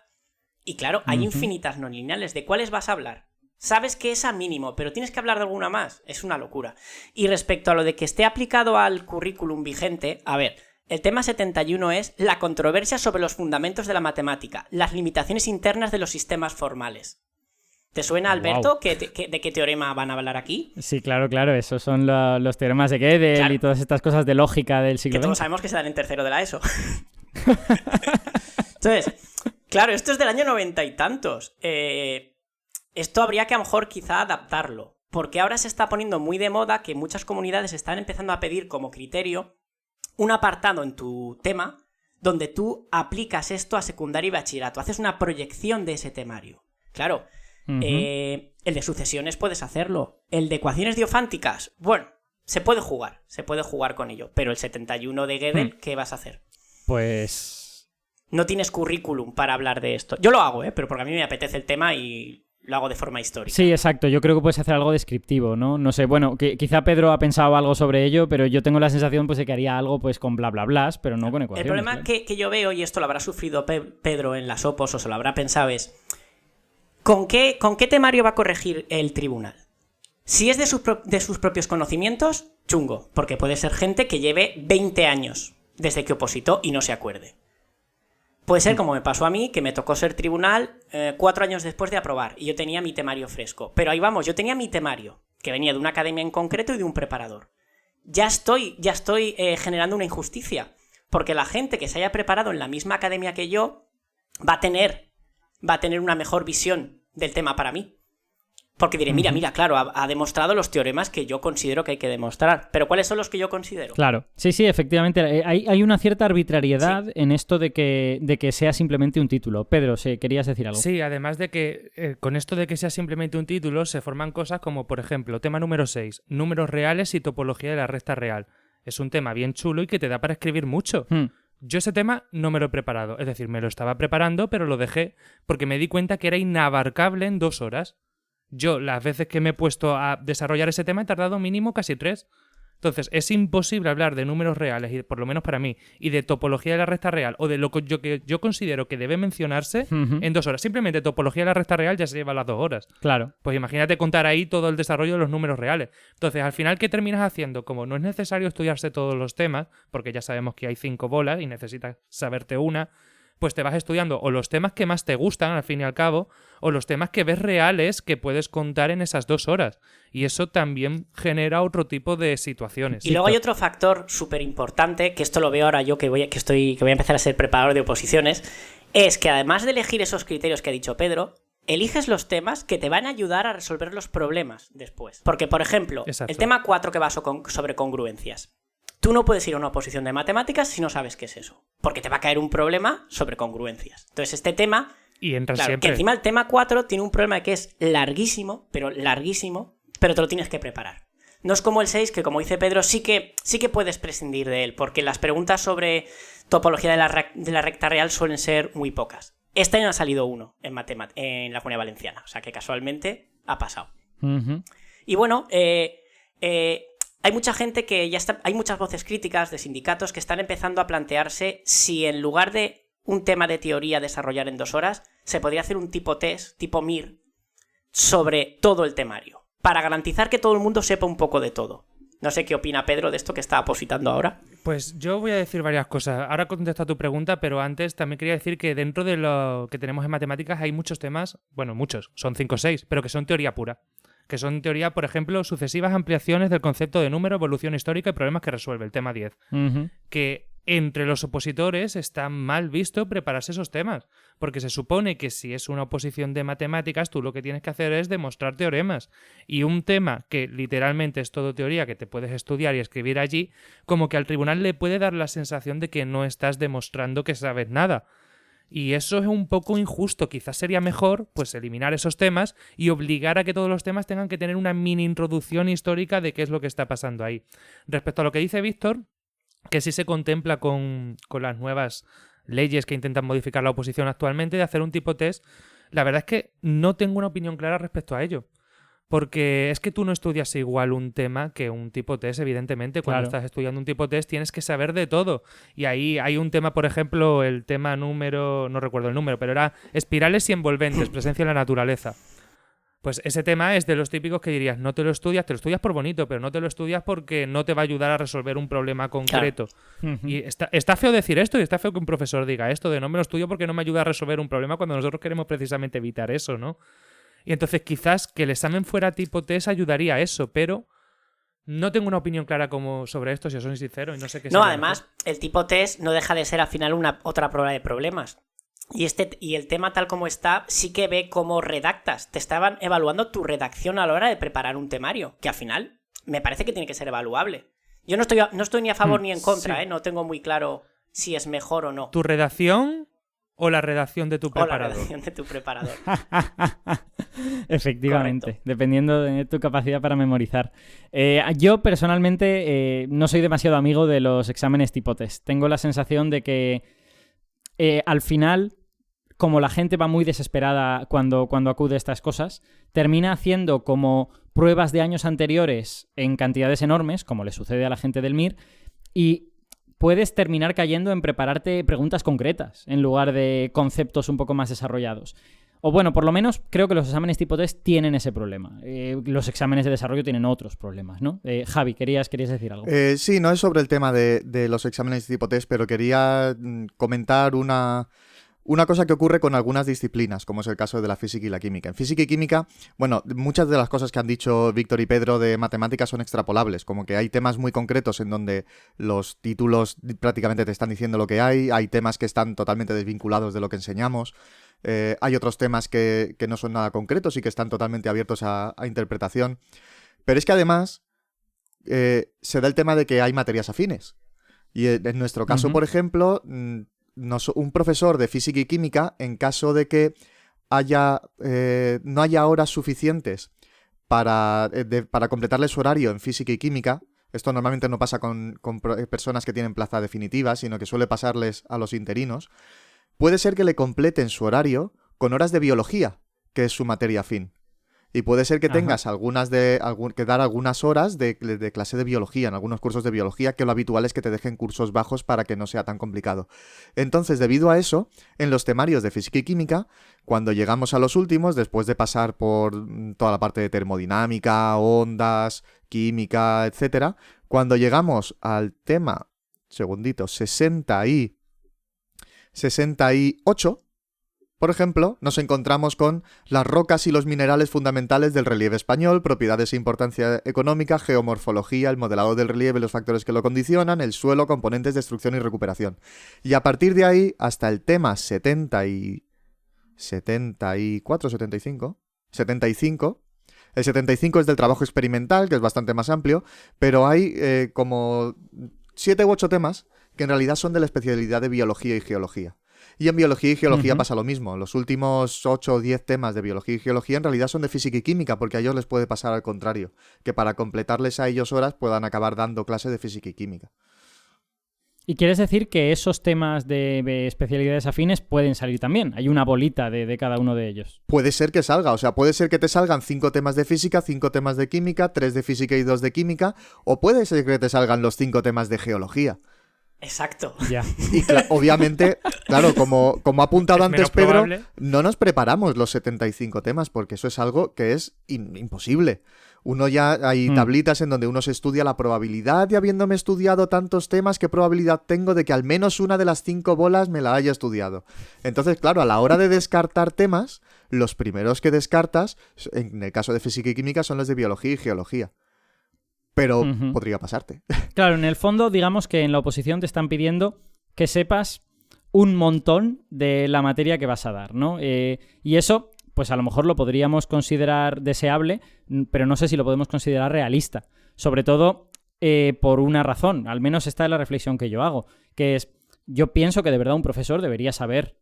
Speaker 4: Y claro, hay infinitas no lineales. ¿De cuáles vas a hablar? Sabes que es a mínimo, pero tienes que hablar de alguna más. Es una locura. Y respecto a lo de que esté aplicado al currículum vigente, a ver, el tema 71 es la controversia sobre los fundamentos de la matemática, las limitaciones internas de los sistemas formales. ¿Te suena, Alberto,
Speaker 1: Wow.
Speaker 4: de qué teorema van a hablar aquí?
Speaker 1: Sí, claro, esos son los teoremas de Gödel
Speaker 4: Claro.
Speaker 1: y todas estas cosas de lógica del
Speaker 4: Que
Speaker 1: siglo
Speaker 4: todos
Speaker 1: XX.
Speaker 4: sabemos que se dan en tercero de la ESO. Entonces, claro, esto es del año 90 y tantos. Esto habría que a lo mejor quizá adaptarlo, porque ahora se está poniendo muy de moda que muchas comunidades están empezando a pedir como criterio un apartado en tu tema donde tú aplicas esto a secundaria y bachillerato, haces una proyección de ese temario. Claro, el de sucesiones puedes hacerlo, el de ecuaciones diofánticas, bueno, se puede jugar con ello, pero el 71 de Gödel, ¿qué vas a hacer?
Speaker 1: Pues...
Speaker 4: No tienes currículum para hablar de esto. Yo lo hago, pero porque a mí me apetece el tema y lo hago de forma histórica.
Speaker 1: Sí, exacto. Yo creo que puedes hacer algo descriptivo, ¿no? No sé, bueno, quizá Pedro ha pensado algo sobre ello, pero yo tengo la sensación pues, de que haría algo pues con bla bla bla, pero no con ecuaciones.
Speaker 4: El problema
Speaker 1: claro.
Speaker 4: que yo veo, y esto lo habrá sufrido Pedro en las opos o se lo habrá pensado, es ¿con qué temario va a corregir el tribunal? Si es de sus propios conocimientos, chungo, porque puede ser gente que lleve 20 años desde que opositó y no se acuerde. Puede ser como me pasó a mí, que me tocó ser tribunal 4 años después de aprobar, y yo tenía mi temario fresco. Pero ahí vamos, yo tenía mi temario, que venía de una academia en concreto y de un preparador. Ya estoy generando una injusticia, porque la gente que se haya preparado en la misma academia que yo va a tener una mejor visión del tema para mí. Porque diré, mira, claro, ha demostrado los teoremas que yo considero que hay que demostrar. ¿Pero cuáles son los que yo considero?
Speaker 1: Claro, sí, efectivamente. Hay una cierta arbitrariedad en esto de que sea simplemente un título. Pedro, ¿querías decir algo?
Speaker 2: Sí, además de que con esto de que sea simplemente un título se forman cosas como, por ejemplo, tema número 6, números reales y topología de la recta real. Es un tema bien chulo y que te da para escribir mucho. Yo ese tema no me lo he preparado, es decir, me lo estaba preparando, pero lo dejé porque me di cuenta que era inabarcable en 2 horas. Yo, las veces que me he puesto a desarrollar ese tema, he tardado mínimo casi 3. Entonces, es imposible hablar de números reales, y por lo menos para mí, y de topología de la recta real, o de lo que yo considero que debe mencionarse en 2 horas. Simplemente topología de la recta real ya se lleva las 2 horas.
Speaker 1: Claro.
Speaker 2: Pues imagínate contar ahí todo el desarrollo de los números reales. Entonces, al final, ¿qué terminas haciendo? Como no es necesario estudiarse todos los temas, porque ya sabemos que hay 5 bolas y necesitas saberte una, pues te vas estudiando o los temas que más te gustan, al fin y al cabo, o los temas que ves reales que puedes contar en esas 2 horas. Y eso también genera otro tipo de situaciones.
Speaker 4: Y luego hay otro factor súper importante, que esto lo veo ahora yo que voy a empezar a ser preparador de oposiciones, es que además de elegir esos criterios que ha dicho Pedro, eliges los temas que te van a ayudar a resolver los problemas después. Porque, por ejemplo,
Speaker 2: Exacto.
Speaker 4: el tema 4 que va sobre congruencias. Tú no puedes ir a una oposición de matemáticas si no sabes qué es eso, porque te va a caer un problema sobre congruencias. Entonces este tema,
Speaker 2: Y entran
Speaker 4: claro,
Speaker 2: siempre.
Speaker 4: que encima el tema 4 tiene un problema que es larguísimo, pero te lo tienes que preparar. No es como el 6, que como dice Pedro, sí que puedes prescindir de él, porque las preguntas sobre topología de la recta real suelen ser muy pocas. Este año ha salido uno en la Comunidad Valenciana, o sea que casualmente ha pasado. Y bueno, hay mucha gente que ya está. Hay muchas voces críticas de sindicatos que están empezando a plantearse si en lugar de un tema de teoría desarrollar en 2 horas, se podría hacer un tipo test, tipo MIR, sobre todo el temario, para garantizar que todo el mundo sepa un poco de todo. No sé qué opina Pedro de esto que está apositando ahora.
Speaker 2: Pues yo voy a decir varias cosas. Ahora contesto a tu pregunta, pero antes también quería decir que dentro de lo que tenemos en matemáticas hay muchos temas, bueno, muchos, son 5 o 6, pero que son teoría pura. Que son teoría, por ejemplo, sucesivas ampliaciones del concepto de número, evolución histórica y problemas que resuelve, el tema 10. Que entre los opositores está mal visto prepararse esos temas, porque se supone que si es una oposición de matemáticas, tú lo que tienes que hacer es demostrar teoremas. Y un tema que literalmente es todo teoría, que te puedes estudiar y escribir allí, como que al tribunal le puede dar la sensación de que no estás demostrando que sabes nada. Y eso es un poco injusto. Quizás sería mejor pues eliminar esos temas y obligar a que todos los temas tengan que tener una mini introducción histórica de qué es lo que está pasando ahí. Respecto a lo que dice Víctor, que sí se contempla con las nuevas leyes que intentan modificar la oposición actualmente de hacer un tipo test, la verdad es que no tengo una opinión clara respecto a ello. Porque es que tú no estudias igual un tema que un tipo test, evidentemente. Cuando
Speaker 1: Claro.
Speaker 2: estás estudiando un tipo test tienes que saber de todo. Y ahí hay un tema, por ejemplo, el tema número... no recuerdo el número, pero era espirales y envolventes, presencia en la naturaleza. Pues ese tema es de los típicos que dirías, no te lo estudias por bonito, pero no te lo estudias porque no te va a ayudar a resolver un problema concreto.
Speaker 1: Ujú.
Speaker 2: Y está feo decir esto y está feo que un profesor diga esto de no me lo estudio porque no me ayuda a resolver un problema cuando nosotros queremos precisamente evitar eso, ¿no? Y entonces quizás que el examen fuera tipo test ayudaría a eso, pero no tengo una opinión clara como sobre esto, si os soy sincero, y no sé qué
Speaker 4: No,
Speaker 2: sería
Speaker 4: además,
Speaker 2: mejor.
Speaker 4: el tipo test no deja de ser al final otra prueba de problemas. Y el tema tal como está, sí que ve cómo redactas. Te estaban evaluando tu redacción a la hora de preparar un temario, que al final me parece que tiene que ser evaluable. Yo no estoy ni a favor ni en contra,
Speaker 2: sí.
Speaker 4: No tengo muy claro si es mejor o no.
Speaker 2: ¿Tu redacción o la redacción de tu
Speaker 4: O la
Speaker 2: preparador?
Speaker 4: redacción de tu preparador.
Speaker 1: Efectivamente,
Speaker 4: Correcto.
Speaker 1: dependiendo de tu capacidad para memorizar. Yo personalmente no soy demasiado amigo de los exámenes tipo test. Tengo la sensación de que al final, como la gente va muy desesperada cuando acude a estas cosas, termina haciendo como pruebas de años anteriores en cantidades enormes, como le sucede a la gente del MIR, y puedes terminar cayendo en prepararte preguntas concretas en lugar de conceptos un poco más desarrollados. O bueno, por lo menos creo que los exámenes tipo test tienen ese problema. Los exámenes de desarrollo tienen otros problemas, ¿no? Javi, querías decir algo.
Speaker 3: Sí, no es sobre el tema de los exámenes tipo test, pero quería comentar una cosa que ocurre con algunas disciplinas, como es el caso de la física y la química. En física y química, bueno, muchas de las cosas que han dicho Víctor y Pedro de matemáticas son extrapolables, como que hay temas muy concretos en donde los títulos prácticamente te están diciendo lo que hay temas que están totalmente desvinculados de lo que enseñamos, hay otros temas que no son nada concretos y que están totalmente abiertos a interpretación. Pero es que además se da el tema de que hay materias afines. Y en nuestro caso, por ejemplo, un profesor de física y química, en caso de que no haya horas suficientes para completarle su horario en física y química, esto normalmente no pasa con personas que tienen plaza definitiva, sino que suele pasarles a los interinos, puede ser que le completen su horario con horas de biología, que es su materia afín. Y puede ser que tengas que dar algunas horas de clase de biología, en algunos cursos de biología, que lo habitual es que te dejen cursos bajos para que no sea tan complicado. Entonces, debido a eso, en los temarios de física y química, cuando llegamos a los últimos, después de pasar por toda la parte de termodinámica, ondas, química, etcétera, cuando llegamos al tema, 68, por ejemplo, nos encontramos con las rocas y los minerales fundamentales del relieve español, propiedades e importancia económica, geomorfología, el modelado del relieve y los factores que lo condicionan, el suelo, componentes, destrucción y recuperación. Y a partir de ahí, hasta el tema 75, el 75 es del trabajo experimental, que es bastante más amplio, pero hay como 7 u 8 temas que en realidad son de la especialidad de biología y geología. Y en biología y geología pasa lo mismo. Los últimos 8 o 10 temas de biología y geología en realidad son de física y química, porque a ellos les puede pasar al contrario, que para completarles a ellos horas puedan acabar dando clase de física y química.
Speaker 1: ¿Y quieres decir que esos temas de especialidades afines pueden salir también? Hay una bolita de cada uno de ellos.
Speaker 3: Puede ser que salga, o sea, puede ser que te salgan 5 temas de física, 5 temas de química, 3 de física y 2 de química, o puede ser que te salgan los 5 temas de geología.
Speaker 4: Exacto.
Speaker 1: Ya.
Speaker 3: Y obviamente, claro, como ha apuntado
Speaker 2: Es
Speaker 3: antes
Speaker 2: menos
Speaker 3: Pedro,
Speaker 2: probable.
Speaker 3: no nos preparamos los 75 temas, porque eso es algo que es imposible. Uno ya hay tablitas en donde uno se estudia la probabilidad, y habiéndome estudiado tantos temas, ¿qué probabilidad tengo de que al menos una de las 5 bolas me la haya estudiado? Entonces, claro, a la hora de descartar temas, los primeros que descartas, en el caso de física y química, son los de biología y geología. pero
Speaker 1: Ujú.
Speaker 3: podría pasarte.
Speaker 1: Claro, en el fondo, digamos que en la oposición te están pidiendo que sepas un montón de la materia que vas a dar, ¿no? Y eso, pues a lo mejor lo podríamos considerar deseable, pero no sé si lo podemos considerar realista. Sobre todo por una razón, al menos esta es la reflexión que yo hago, que es, yo pienso que de verdad un profesor debería saber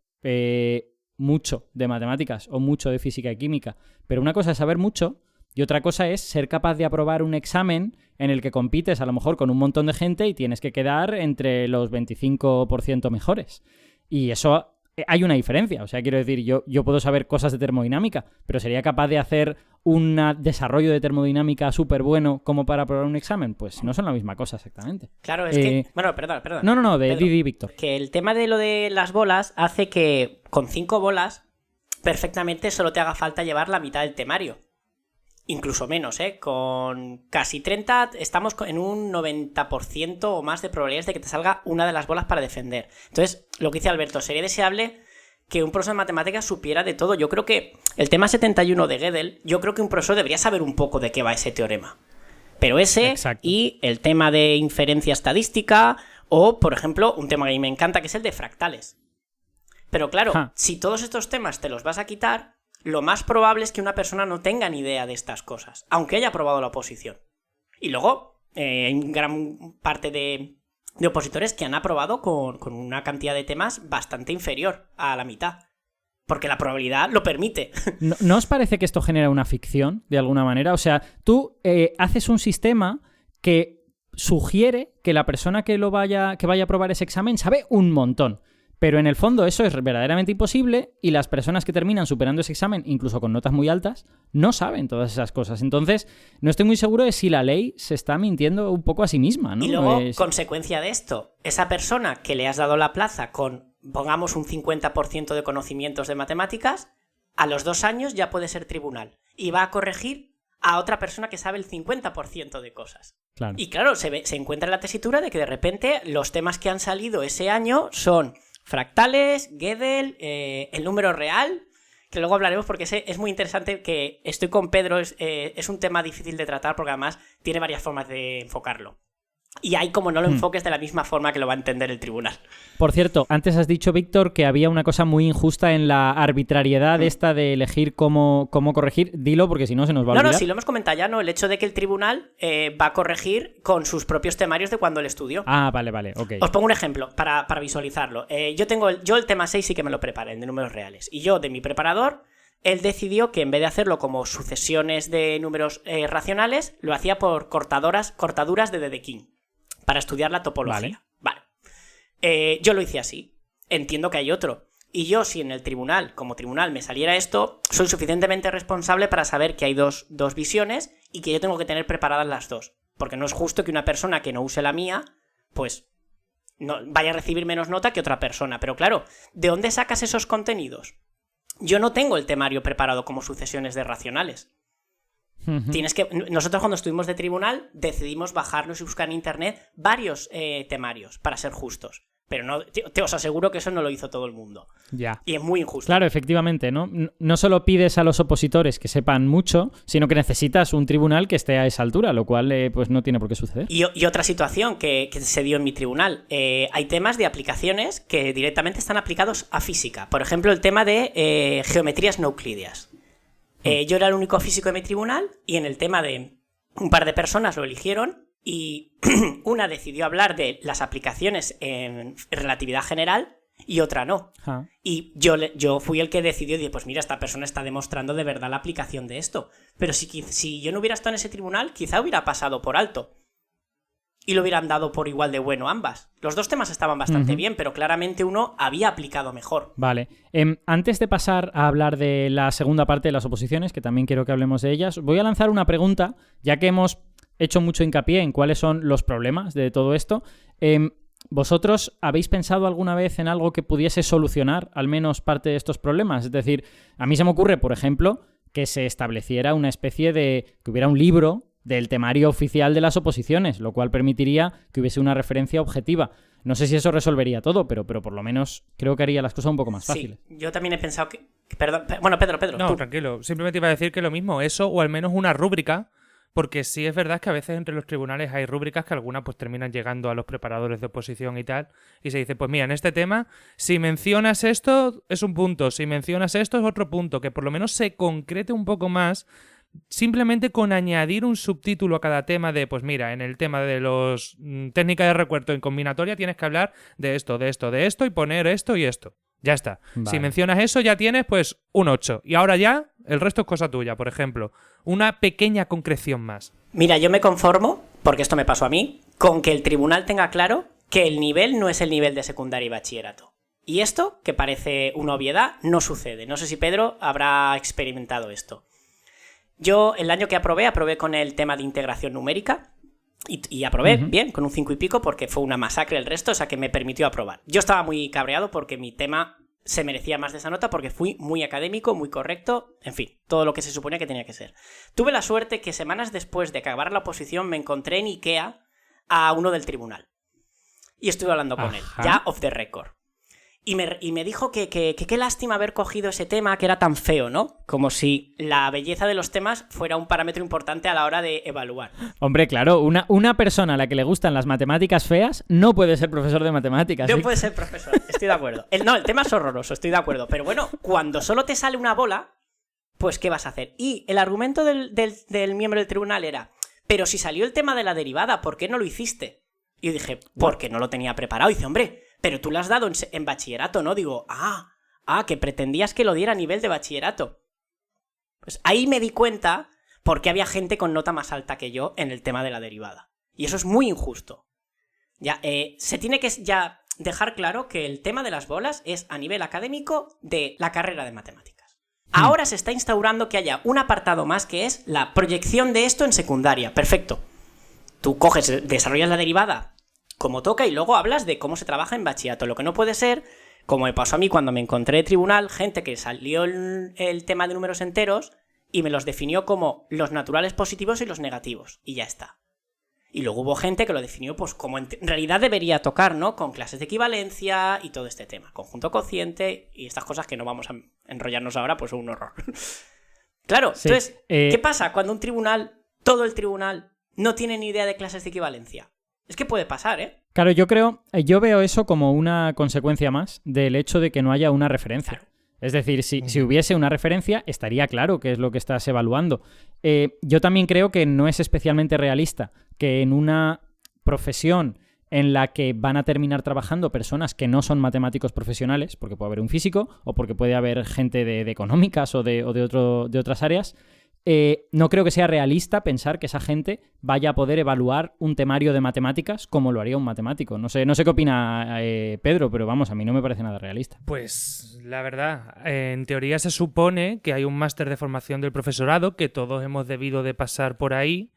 Speaker 1: mucho de matemáticas o mucho de física y química, pero una cosa es saber mucho y otra cosa es ser capaz de aprobar un examen en el que compites a lo mejor con un montón de gente y tienes que quedar entre los 25% mejores. Y eso hay una diferencia. O sea, quiero decir, yo puedo saber cosas de termodinámica, pero ¿sería capaz de hacer un desarrollo de termodinámica súper bueno como para aprobar un examen? Pues no son la misma cosa exactamente.
Speaker 4: Claro, es que... Bueno, perdón.
Speaker 1: No, de
Speaker 4: Pedro,
Speaker 1: Didi Víctor.
Speaker 4: Que el tema de lo de las bolas hace que con 5 bolas perfectamente solo te haga falta llevar la mitad del temario. Incluso menos, ¿eh? Con casi 30 estamos en un 90% o más de probabilidades de que te salga una de las bolas para defender. Entonces, lo que dice Alberto, sería deseable que un profesor de matemáticas supiera de todo. Yo creo que el tema 71 de Gödel, yo creo que un profesor debería saber un poco de qué va ese teorema. Pero ese
Speaker 1: Exacto.
Speaker 4: y el tema de inferencia estadística o, por ejemplo, un tema que a mí me encanta que es el de fractales. Pero claro, si todos estos temas te los vas a quitar, lo más probable es que una persona no tenga ni idea de estas cosas, aunque haya aprobado la oposición. Y luego, hay gran parte de opositores que han aprobado con una cantidad de temas bastante inferior a la mitad. Porque la probabilidad lo permite.
Speaker 1: ¿No os parece que esto genera una ficción, de alguna manera? O sea, tú haces un sistema que sugiere que la persona que vaya a aprobar ese examen sabe un montón. Pero en el fondo eso es verdaderamente imposible y las personas que terminan superando ese examen, incluso con notas muy altas, no saben todas esas cosas. Entonces, no estoy muy seguro de si la ley se está mintiendo un poco a sí misma, ¿no?
Speaker 4: Y luego, consecuencia de esto, esa persona que le has dado la plaza con, pongamos, un 50% de conocimientos de matemáticas, a los 2 años ya puede ser tribunal. Y va a corregir a otra persona que sabe el 50% de cosas.
Speaker 1: Claro.
Speaker 4: Y claro, se encuentra en la tesitura de que de repente los temas que han salido ese año son fractales, Gödel, el número real, que luego hablaremos porque es muy interesante, que estoy con Pedro, es un tema difícil de tratar porque además tiene varias formas de enfocarlo. Y hay como no lo enfoques de la misma forma que lo va a entender el tribunal.
Speaker 1: Por cierto, antes has dicho, Víctor, que había una cosa muy injusta en la arbitrariedad esta de elegir cómo corregir. Dilo, porque si no se nos va a olvidar.
Speaker 4: No, si lo hemos comentado ya, ¿no? El hecho de que el tribunal va a corregir con sus propios temarios de cuando él estudió.
Speaker 1: Ah, vale, ok.
Speaker 4: Os pongo un ejemplo para visualizarlo. Yo el tema 6 sí que me lo preparé, el de números reales. Y yo, de mi preparador, él decidió que en vez de hacerlo como sucesiones de números racionales, lo hacía por cortaduras de Dedekind, para estudiar la topología. Vale. Yo lo hice así. Entiendo que hay otro. Y yo, si en el tribunal, como tribunal, me saliera esto, soy suficientemente responsable para saber que hay dos visiones y que yo tengo que tener preparadas las dos. Porque no es justo que una persona que no use la mía, pues, no vaya a recibir menos nota que otra persona. Pero claro, ¿de dónde sacas esos contenidos? Yo no tengo el temario preparado como sucesiones de racionales. Nosotros cuando estuvimos de tribunal decidimos bajarnos y buscar en internet varios temarios para ser justos. Pero no, os aseguro que eso no lo hizo todo el mundo.
Speaker 1: Ya.
Speaker 4: Y es muy injusto.
Speaker 1: Claro, efectivamente, ¿no? No solo pides a los opositores que sepan mucho, sino que necesitas un tribunal que esté a esa altura, lo cual pues no tiene por qué suceder.
Speaker 4: Y otra situación que se dio en mi tribunal. Hay temas de aplicaciones que directamente están aplicados a física. Por ejemplo, el tema de geometrías no euclideas. Yo era el único físico de mi tribunal y en el tema de un par de personas lo eligieron y una decidió hablar de las aplicaciones en relatividad general y otra no. Y yo fui el que decidió y dije, pues mira, esta persona está demostrando de verdad la aplicación de esto. Pero si yo no hubiera estado en ese tribunal, quizá hubiera pasado por alto. Y lo hubieran dado por igual de bueno ambas. Los dos temas estaban bastante bien, pero claramente uno había aplicado mejor.
Speaker 1: Vale. Antes de pasar a hablar de la segunda parte de las oposiciones, que también quiero que hablemos de ellas, voy a lanzar una pregunta, ya que hemos hecho mucho hincapié en cuáles son los problemas de todo esto. ¿Vosotros habéis pensado alguna vez en algo que pudiese solucionar al menos parte de estos problemas? Es decir, a mí se me ocurre, por ejemplo, que se estableciera una especie de... que hubiera un libro del temario oficial de las oposiciones, lo cual permitiría que hubiese una referencia objetiva. No sé si eso resolvería todo, pero por lo menos creo que haría las cosas un poco más fáciles.
Speaker 4: Sí, yo también he pensado que... Perdón, bueno, Pedro,
Speaker 2: No,
Speaker 4: tú.
Speaker 2: tranquilo. Simplemente iba a decir que lo mismo, eso o al menos una rúbrica porque sí es verdad que a veces entre los tribunales hay rúbricas que algunas pues terminan llegando a los preparadores de oposición y tal, y se dice, pues mira, en este tema, si mencionas esto es un punto, si mencionas esto es otro punto, que por lo menos se concrete un poco más, simplemente con añadir un subtítulo a cada tema de, pues mira, en el tema de los técnicas de recuento en combinatoria tienes que hablar de esto, de esto, de esto y poner esto y esto. Ya está.
Speaker 1: Vale.
Speaker 2: Si mencionas eso ya tienes pues un 8. Y ahora ya el resto es cosa tuya, por ejemplo. Una pequeña concreción más.
Speaker 4: Mira, yo me conformo, porque esto me pasó a mí, con que el tribunal tenga claro que el nivel no es el nivel de secundaria y bachillerato. Y esto, que parece una obviedad, no sucede. No sé si Pedro habrá experimentado esto. Yo el año que aprobé con el tema de integración numérica y aprobé bien, con un 5 y pico, porque fue una masacre el resto, o sea que me permitió aprobar. Yo estaba muy cabreado porque mi tema se merecía más de esa nota porque fui muy académico, muy correcto, en fin, todo lo que se suponía que tenía que ser. Tuve la suerte que semanas después de acabar la oposición me encontré en IKEA a uno del tribunal. Y estuve hablando con él, ya off the record. Y me dijo que qué lástima haber cogido ese tema que era tan feo, ¿no? Como si la belleza de los temas fuera un parámetro importante a la hora de evaluar.
Speaker 1: Hombre, claro, una persona a la que le gustan las matemáticas feas no puede ser profesor de matemáticas.
Speaker 4: No
Speaker 1: ¿sí?
Speaker 4: puede ser profesor, estoy de acuerdo. El tema es horroroso, estoy de acuerdo. Pero bueno, cuando solo te sale una bola, pues ¿qué vas a hacer? Y el argumento del miembro del tribunal era, pero si salió el tema de la derivada, ¿por qué no lo hiciste? Y yo dije, porque no lo tenía preparado. Y dice, hombre, pero tú lo has dado en bachillerato, ¿no? Digo, que pretendías que lo diera a nivel de bachillerato. Pues ahí me di cuenta por qué había gente con nota más alta que yo en el tema de la derivada. Y eso es muy injusto. Ya, se tiene que ya dejar claro que el tema de las bolas es a nivel académico de la carrera de matemáticas. Ahora se está instaurando que haya un apartado más que es la proyección de esto en secundaria. Perfecto. Tú coges, desarrollas la derivada como toca y luego hablas de cómo se trabaja en bachillerato. Lo que no puede ser, como me pasó a mí cuando me encontré en tribunal, gente que salió el tema de números enteros y me los definió como los naturales positivos y los negativos. Y ya está. Y luego hubo gente que lo definió pues como en realidad debería tocar, ¿no? Con clases de equivalencia y todo este tema. Conjunto cociente y estas cosas que no vamos a enrollarnos ahora, pues son un horror. Claro, sí. Entonces, ¿qué pasa cuando un tribunal, todo el tribunal, no tiene ni idea de clases de equivalencia? Es que puede pasar, ¿eh?
Speaker 1: Claro, yo veo eso como una consecuencia más del hecho de que no haya una referencia. Claro. Es decir, si hubiese una referencia, estaría claro qué es lo que estás evaluando. Yo también creo que no es especialmente realista que en una profesión en la que van a terminar trabajando personas que no son matemáticos profesionales, porque puede haber un físico o porque puede haber gente de económicas o de otras áreas, no creo que sea realista pensar que esa gente vaya a poder evaluar un temario de matemáticas como lo haría un matemático. No sé qué opina Pedro, pero vamos, a mí no me parece nada realista.
Speaker 2: Pues la verdad, en teoría se supone que hay un máster de formación del profesorado, que todos hemos debido de pasar por ahí,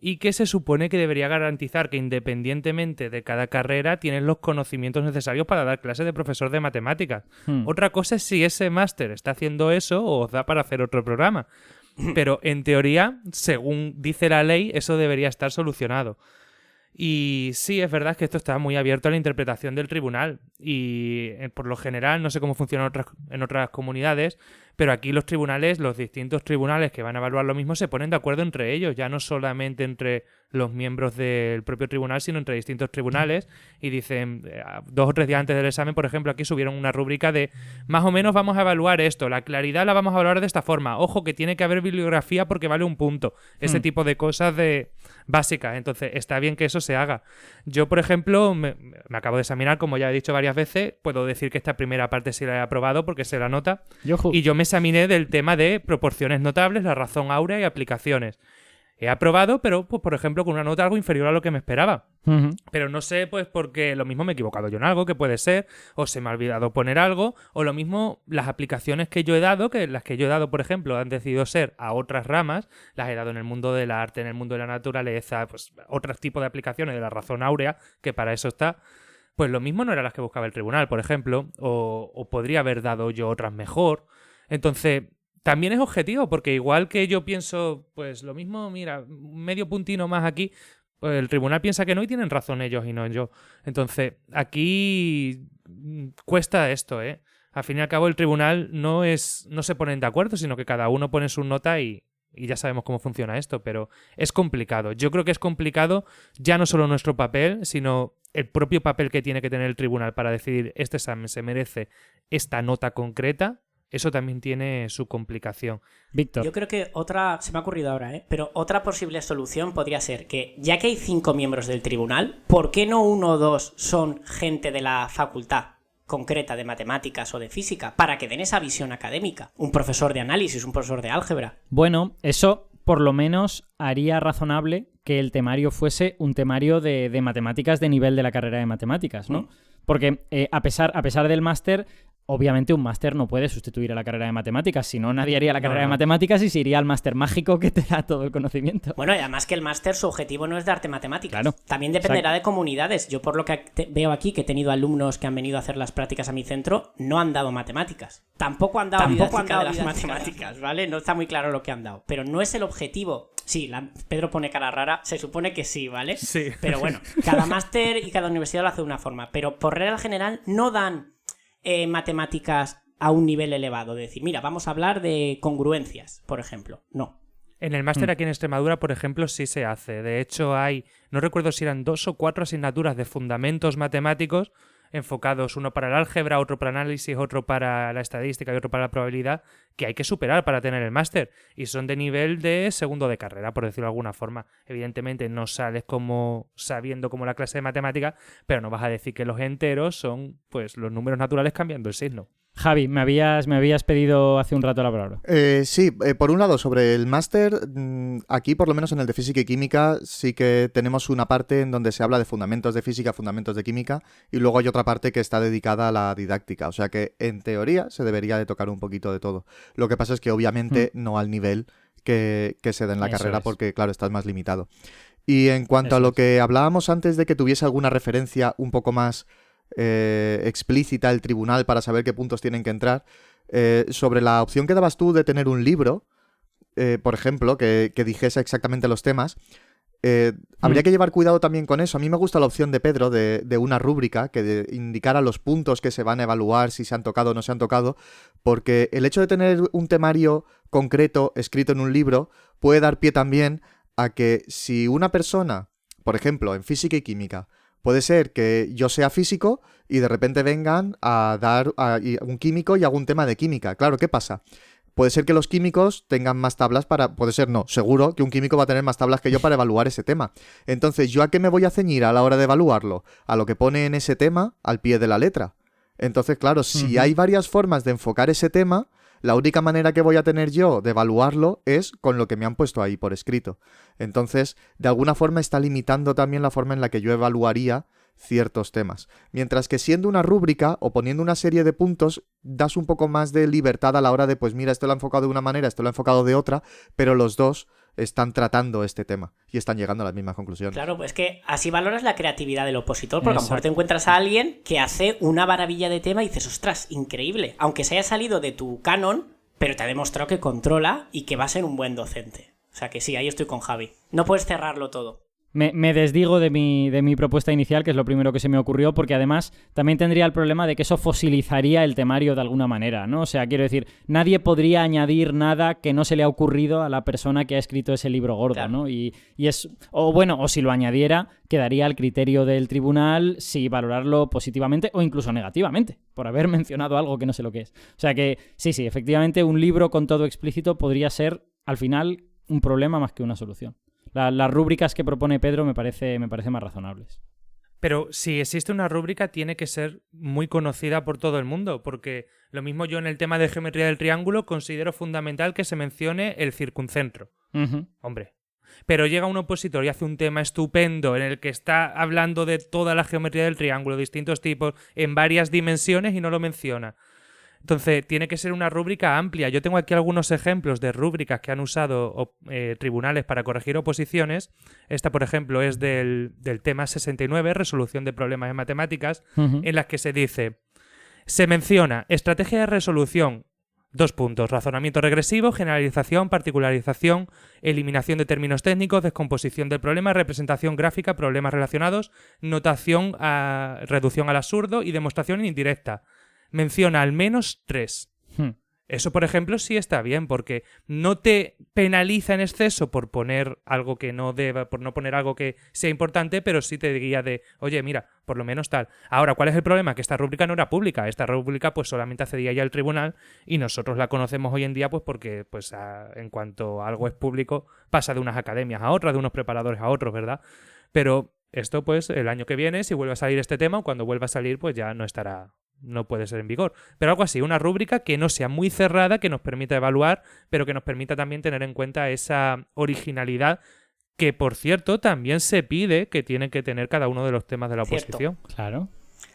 Speaker 2: y que se supone que debería garantizar que independientemente de cada carrera tienes los conocimientos necesarios para dar clases de profesor de matemáticas. Otra cosa es si ese máster está haciendo eso o os da para hacer otro programa. Pero en teoría, según dice la ley, eso debería estar solucionado. Y sí, es verdad que esto está muy abierto a la interpretación del tribunal. Y por lo general, no sé cómo funciona en otras comunidades, pero aquí los tribunales, los distintos tribunales que van a evaluar lo mismo, se ponen de acuerdo entre ellos, ya no solamente entre los miembros del propio tribunal, sino entre distintos tribunales, y dicen, 2 o 3 días antes del examen, por ejemplo, aquí subieron una rúbrica de más o menos vamos a evaluar esto, la claridad la vamos a evaluar de esta forma, ojo que tiene que haber bibliografía porque vale un punto, ese tipo de cosas básicas, entonces está bien que eso se haga. Yo, por ejemplo, me acabo de examinar, como ya he dicho varias veces, puedo decir que esta primera parte sí la he aprobado porque se la nota, y yo me examiné del tema de proporciones notables, la razón áurea y aplicaciones. He aprobado, pero, pues, por ejemplo, con una nota algo inferior a lo que me esperaba. Pero no sé, pues, porque lo mismo me he equivocado yo en algo, que puede ser, o se me ha olvidado poner algo, o lo mismo las aplicaciones que yo he dado, que las que yo he dado, por ejemplo, han decidido ser a otras ramas, las he dado en el mundo del arte, en el mundo de la naturaleza, pues, otros tipos de aplicaciones de la razón áurea, que para eso está. Pues lo mismo no eran las que buscaba el tribunal, por ejemplo, o podría haber dado yo otras mejor. Entonces, también es objetivo, porque igual que yo pienso, pues lo mismo, mira, medio puntino más aquí, pues el tribunal piensa que no y tienen razón ellos y no yo. Entonces, aquí cuesta esto, ¿eh? Al fin y al cabo, el tribunal no se ponen de acuerdo, sino que cada uno pone su nota y y ya sabemos cómo funciona esto, pero es complicado. Yo creo que es complicado ya no solo nuestro papel, sino el propio papel que tiene que tener el tribunal para decidir este examen se merece esta nota concreta. Eso también tiene su complicación.
Speaker 1: Víctor.
Speaker 4: Yo creo que se me ha ocurrido ahora, pero otra posible solución podría ser que, ya que hay 5 miembros del tribunal, ¿por qué no 1 o 2 son gente de la facultad concreta de matemáticas o de física para que den esa visión académica? Un profesor de análisis, un profesor de álgebra.
Speaker 1: Bueno, eso por lo menos haría razonable que el temario fuese un temario de matemáticas de nivel de la carrera de matemáticas, ¿no? Porque a pesar del máster, obviamente un máster no puede sustituir a la carrera de matemáticas, si no nadie haría la carrera de matemáticas y se iría al máster mágico que te da todo el conocimiento.
Speaker 4: Bueno, y además que el máster, su objetivo no es darte matemáticas.
Speaker 1: Claro.
Speaker 4: También dependerá de comunidades. Yo por lo que veo aquí, que he tenido alumnos que han venido a hacer las prácticas a mi centro, no han dado matemáticas. Tampoco han dado didáctica de las matemáticas, ¿vale? No está muy claro lo que han dado. Pero no es el objetivo. Sí, Pedro pone cara rara, se supone que sí, ¿vale?
Speaker 2: Sí.
Speaker 4: Pero bueno, cada máster y cada universidad lo hace de una forma. Pero por regla general no dan matemáticas a un nivel elevado. De decir, mira, vamos a hablar de congruencias, por ejemplo. No.
Speaker 2: En el máster aquí en Extremadura, por ejemplo, sí se hace. De hecho, no recuerdo si eran 2 o 4 asignaturas de fundamentos matemáticos enfocados, uno para el álgebra, otro para análisis, otro para la estadística y otro para la probabilidad, que hay que superar para tener el máster. Y son de nivel de segundo de carrera, por decirlo de alguna forma. Evidentemente no sales como sabiendo como la clase de matemática, pero no vas a decir que los enteros son pues los números naturales cambiando el signo.
Speaker 1: Javi, me habías pedido hace un rato la palabra.
Speaker 3: Sí, por un lado, sobre el máster, aquí por lo menos en el de física y química sí que tenemos una parte en donde se habla de fundamentos de física, fundamentos de química, y luego hay otra parte que está dedicada a la didáctica. O sea que en teoría se debería de tocar un poquito de todo. Lo que pasa es que obviamente no al nivel que se da en la carrera, porque claro, estás más limitado. Y en cuanto a lo que hablábamos antes de que tuviese alguna referencia un poco más explícita el tribunal para saber qué puntos tienen que entrar, sobre la opción que dabas tú de tener un libro, por ejemplo, que dijese exactamente los temas, habría que llevar cuidado también con eso. A mí me gusta la opción de Pedro de una rúbrica que indicara los puntos que se van a evaluar, si se han tocado o no se han tocado, porque el hecho de tener un temario concreto escrito en un libro puede dar pie también a que si una persona, por ejemplo, en física y química, puede ser que yo sea físico y de repente vengan a dar a un químico y haga un tema de química. Claro, ¿qué pasa? Puede ser que los químicos tengan más tablas para... Puede ser, no, seguro que un químico va a tener más tablas que yo para evaluar ese tema. Entonces, ¿yo a qué me voy a ceñir a la hora de evaluarlo? A lo que pone en ese tema al pie de la letra. Entonces, claro, si hay varias formas de enfocar ese tema, la única manera que voy a tener yo de evaluarlo es con lo que me han puesto ahí por escrito. Entonces, de alguna forma está limitando también la forma en la que yo evaluaría ciertos temas. Mientras que siendo una rúbrica o poniendo una serie de puntos, das un poco más de libertad a la hora de, pues mira, esto lo ha enfocado de una manera, esto lo ha enfocado de otra, pero los dos están tratando este tema y están llegando a las mismas conclusiones.
Speaker 4: Claro, pues que así valoras la creatividad del opositor, porque a lo mejor te encuentras a alguien que hace una maravilla de tema y dices, ostras, increíble, aunque se haya salido de tu canon, pero te ha demostrado que controla y que va a ser un buen docente. O sea que sí, ahí estoy con Javi. No puedes cerrarlo todo.
Speaker 1: Me desdigo de mi propuesta inicial, que es lo primero que se me ocurrió, porque además también tendría el problema de que eso fosilizaría el temario de alguna manera, ¿no? O sea, quiero decir, nadie podría añadir nada que no se le ha ocurrido a la persona que ha escrito ese libro gordo, claro, ¿no? Y es... O si lo añadiera, quedaría al criterio del tribunal si valorarlo positivamente o incluso negativamente, por haber mencionado algo que no sé lo que es. O sea que, sí, efectivamente, un libro con todo explícito podría ser, al final, un problema más que una solución. Las rúbricas que propone Pedro me parecen más razonables.
Speaker 2: Pero si existe una rúbrica tiene que ser muy conocida por todo el mundo, porque lo mismo yo en el tema de geometría del triángulo considero fundamental que se mencione el circuncentro. Hombre. Pero llega un opositor y hace un tema estupendo en el que está hablando de toda la geometría del triángulo, distintos tipos, en varias dimensiones y no lo menciona. Entonces, tiene que ser una rúbrica amplia. Yo tengo aquí algunos ejemplos de rúbricas que han usado tribunales para corregir oposiciones. Esta, por ejemplo, es del tema 69, resolución de problemas en matemáticas, en las que se dice, se menciona estrategia de resolución, 2 puntos, razonamiento regresivo, generalización, particularización, eliminación de términos técnicos, descomposición del problema, representación gráfica, problemas relacionados, notación, reducción al absurdo y demostración indirecta. Menciona al menos 3. Eso, por ejemplo, sí está bien, porque no te penaliza en exceso por poner algo que no deba, por no poner algo que sea importante, pero sí te guía de, oye, mira, por lo menos tal. Ahora, ¿cuál es el problema? Que esta rúbrica no era pública. Esta rúbrica pues solamente accedía ya al tribunal y nosotros la conocemos hoy en día pues porque pues en cuanto algo es público pasa de unas academias a otras, de unos preparadores a otros, ¿verdad? Pero esto pues el año que viene, si vuelve a salir este tema, cuando vuelva a salir pues ya no puede ser en vigor. Pero algo así, una rúbrica que no sea muy cerrada, que nos permita evaluar, pero que nos permita también tener en cuenta esa originalidad que, por cierto, también se pide que tiene que tener cada uno de los temas de la oposición.
Speaker 1: Claro.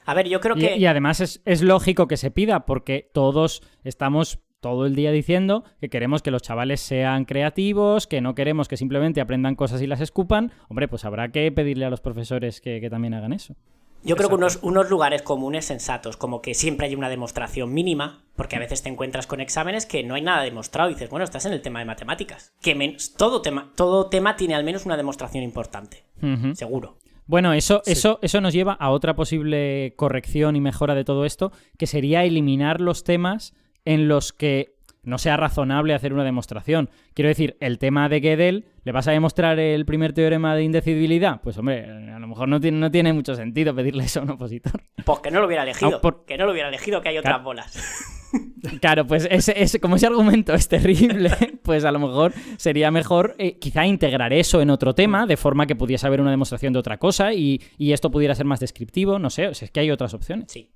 Speaker 4: A ver, yo creo que...
Speaker 1: Y además es lógico que se pida, porque todos estamos todo el día diciendo que queremos que los chavales sean creativos, que no queremos que simplemente aprendan cosas y las escupan. Hombre, pues habrá que pedirle a los profesores que también hagan eso.
Speaker 4: Yo creo que unos lugares comunes sensatos, como que siempre hay una demostración mínima, porque a veces te encuentras con exámenes que no hay nada demostrado y dices, bueno, estás en el tema de matemáticas. Todo tema tiene al menos una demostración importante, seguro.
Speaker 1: Bueno, eso nos lleva a otra posible corrección y mejora de todo esto, que sería eliminar los temas en los que no sea razonable hacer una demostración. Quiero decir, el tema de Gödel, ¿le vas a demostrar el primer teorema de indecidibilidad? Pues hombre, a lo mejor no tiene mucho sentido pedirle eso a un opositor.
Speaker 4: Pues que no lo hubiera elegido, que no lo hubiera elegido, que hay otras bolas.
Speaker 1: Claro, pues como ese argumento es terrible, pues a lo mejor sería mejor quizá integrar eso en otro tema, de forma que pudiese haber una demostración de otra cosa y esto pudiera ser más descriptivo, no sé, o sea, es que hay otras opciones.
Speaker 4: Sí.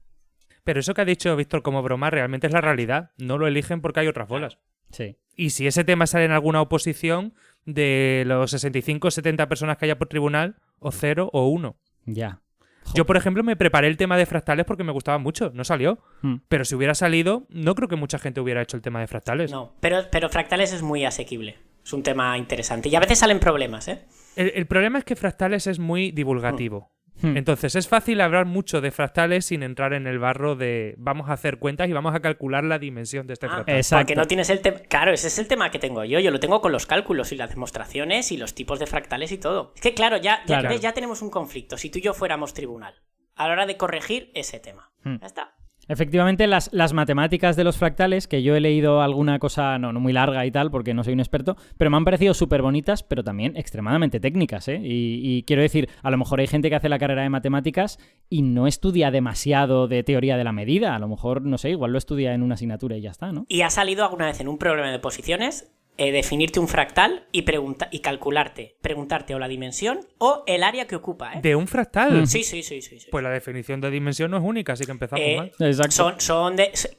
Speaker 2: Pero eso que ha dicho Víctor como broma realmente es la realidad. No lo eligen porque hay otras bolas.
Speaker 1: Sí.
Speaker 2: Y si ese tema sale en alguna oposición, de los 65 o 70 personas que haya por tribunal, o 0 o 1.
Speaker 1: Ya. Joder.
Speaker 2: Yo, por ejemplo, me preparé el tema de fractales porque me gustaba mucho. No salió. Pero si hubiera salido, no creo que mucha gente hubiera hecho el tema de fractales.
Speaker 4: No, pero fractales es muy asequible. Es un tema interesante. Y a veces salen problemas, ¿eh?
Speaker 2: El problema es que fractales es muy divulgativo. Entonces es fácil hablar mucho de fractales sin entrar en el barro de vamos a hacer cuentas y vamos a calcular la dimensión de este fractal.
Speaker 1: Exacto.
Speaker 4: Porque no tienes el tema. Claro, ese es el tema que tengo yo. Yo lo tengo con los cálculos y las demostraciones y los tipos de fractales y todo. Es que claro, ya tenemos un conflicto. Si tú y yo fuéramos tribunal, a la hora de corregir ese tema. Ya está.
Speaker 1: Efectivamente, las matemáticas de los fractales, que yo he leído alguna cosa no muy larga y tal, porque no soy un experto, pero me han parecido súper bonitas, pero también extremadamente técnicas, ¿eh? Y quiero decir, a lo mejor hay gente que hace la carrera de matemáticas y no estudia demasiado de teoría de la medida. A lo mejor, no sé, igual lo estudia en una asignatura y ya está, ¿no?
Speaker 4: ¿Y ha salido alguna vez en un problema de posiciones definirte un fractal y preguntarte o la dimensión o el área que ocupa, ¿eh?
Speaker 2: ¿De un fractal?
Speaker 4: Sí.
Speaker 2: Pues la definición de dimensión no es única, así que empezamos mal.
Speaker 1: Exacto.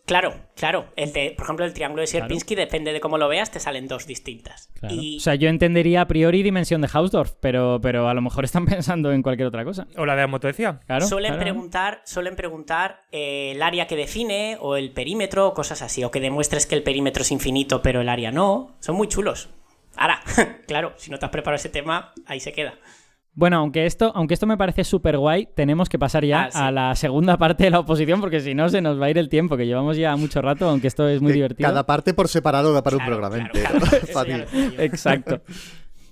Speaker 4: Claro. Por ejemplo, el triángulo de Sierpinski, depende de cómo lo veas, te salen dos distintas.
Speaker 1: Claro. O sea, yo entendería a priori dimensión de Hausdorff, pero a lo mejor están pensando en cualquier otra cosa.
Speaker 2: O la de Amotecia.
Speaker 1: Claro,
Speaker 4: suelen preguntar el área que define o el perímetro o cosas así, o que demuestres que el perímetro es infinito pero el área no. Son muy chulos. Ahora, claro, si no te has preparado ese tema, ahí se queda.
Speaker 1: Bueno, aunque esto me parece súper guay, tenemos que pasar ya a la segunda parte de la oposición, porque si no se nos va a ir el tiempo, que llevamos ya mucho rato, aunque esto es muy divertido.
Speaker 3: Cada parte por separado da para un programa entero. Fácil.
Speaker 1: Exacto.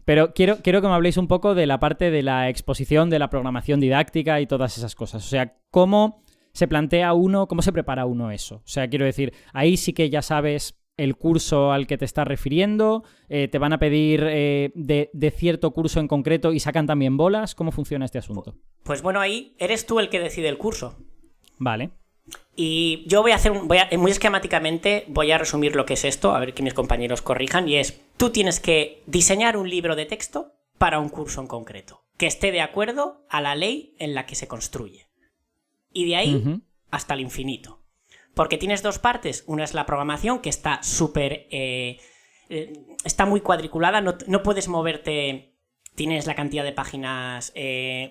Speaker 1: Pero quiero que me habléis un poco de la parte de la exposición, de la programación didáctica y todas esas cosas. O sea, ¿cómo se plantea uno, cómo se prepara uno eso? O sea, quiero decir, ahí sí que ya sabes el curso al que te estás refiriendo, te van a pedir de cierto curso en concreto y sacan también bolas. ¿Cómo funciona este asunto?
Speaker 4: Pues bueno, ahí eres tú el que decide el curso.
Speaker 1: Vale.
Speaker 4: Y yo voy a hacer muy esquemáticamente voy a resumir lo que es esto, a ver que mis compañeros corrijan, y es, tú tienes que diseñar un libro de texto para un curso en concreto, que esté de acuerdo a la ley en la que se construye. Y de ahí hasta el infinito. Porque tienes dos partes. Una es la programación, que está súper... está muy cuadriculada, no puedes moverte. Tienes la cantidad de páginas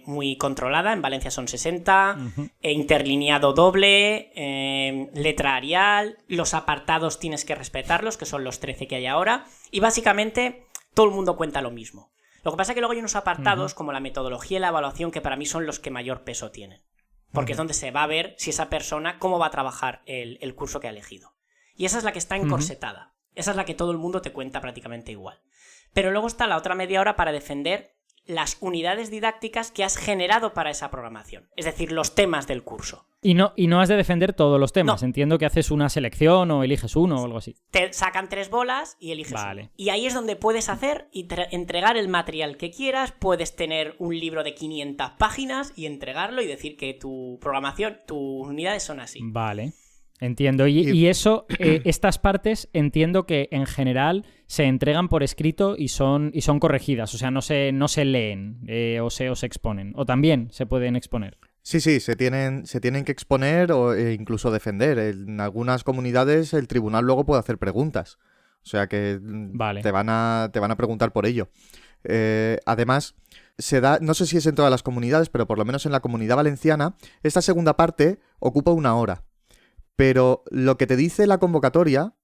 Speaker 4: muy controlada. En Valencia son 60. Interlineado doble. Letra Arial. Los apartados tienes que respetarlos, que son los 13 que hay ahora. Y básicamente todo el mundo cuenta lo mismo. Lo que pasa es que luego hay unos apartados como la metodología y la evaluación que para mí son los que mayor peso tienen. Porque es donde se va a ver si esa persona, cómo va a trabajar el curso que ha elegido. Y esa es la que está encorsetada. Esa es la que todo el mundo te cuenta prácticamente igual. Pero luego está la otra media hora para defender las unidades didácticas que has generado para esa programación, es decir, los temas del curso.
Speaker 1: Y no has de defender todos los temas.
Speaker 4: No.
Speaker 1: Entiendo que haces una selección o eliges uno o algo así.
Speaker 4: Te sacan 3 bolas y eliges
Speaker 1: Vale.
Speaker 4: uno. Y ahí es donde puedes hacer y entregar el material que quieras. Puedes tener un libro de 500 páginas y entregarlo y decir que tu programación, tus unidades son así.
Speaker 1: Vale. Entiendo. Y eso, estas partes, entiendo que en general se entregan por escrito y son corregidas. O sea, no se leen o se exponen. O también se pueden exponer.
Speaker 3: Sí, se tienen que exponer o incluso defender. En algunas comunidades el tribunal luego puede hacer preguntas. O sea que
Speaker 1: Vale.
Speaker 3: te van a preguntar por ello. Además, se da, no sé si es en todas las comunidades, pero por lo menos en la Comunidad Valenciana, esta segunda parte ocupa 1 hora. Pero lo que te dice la convocatoria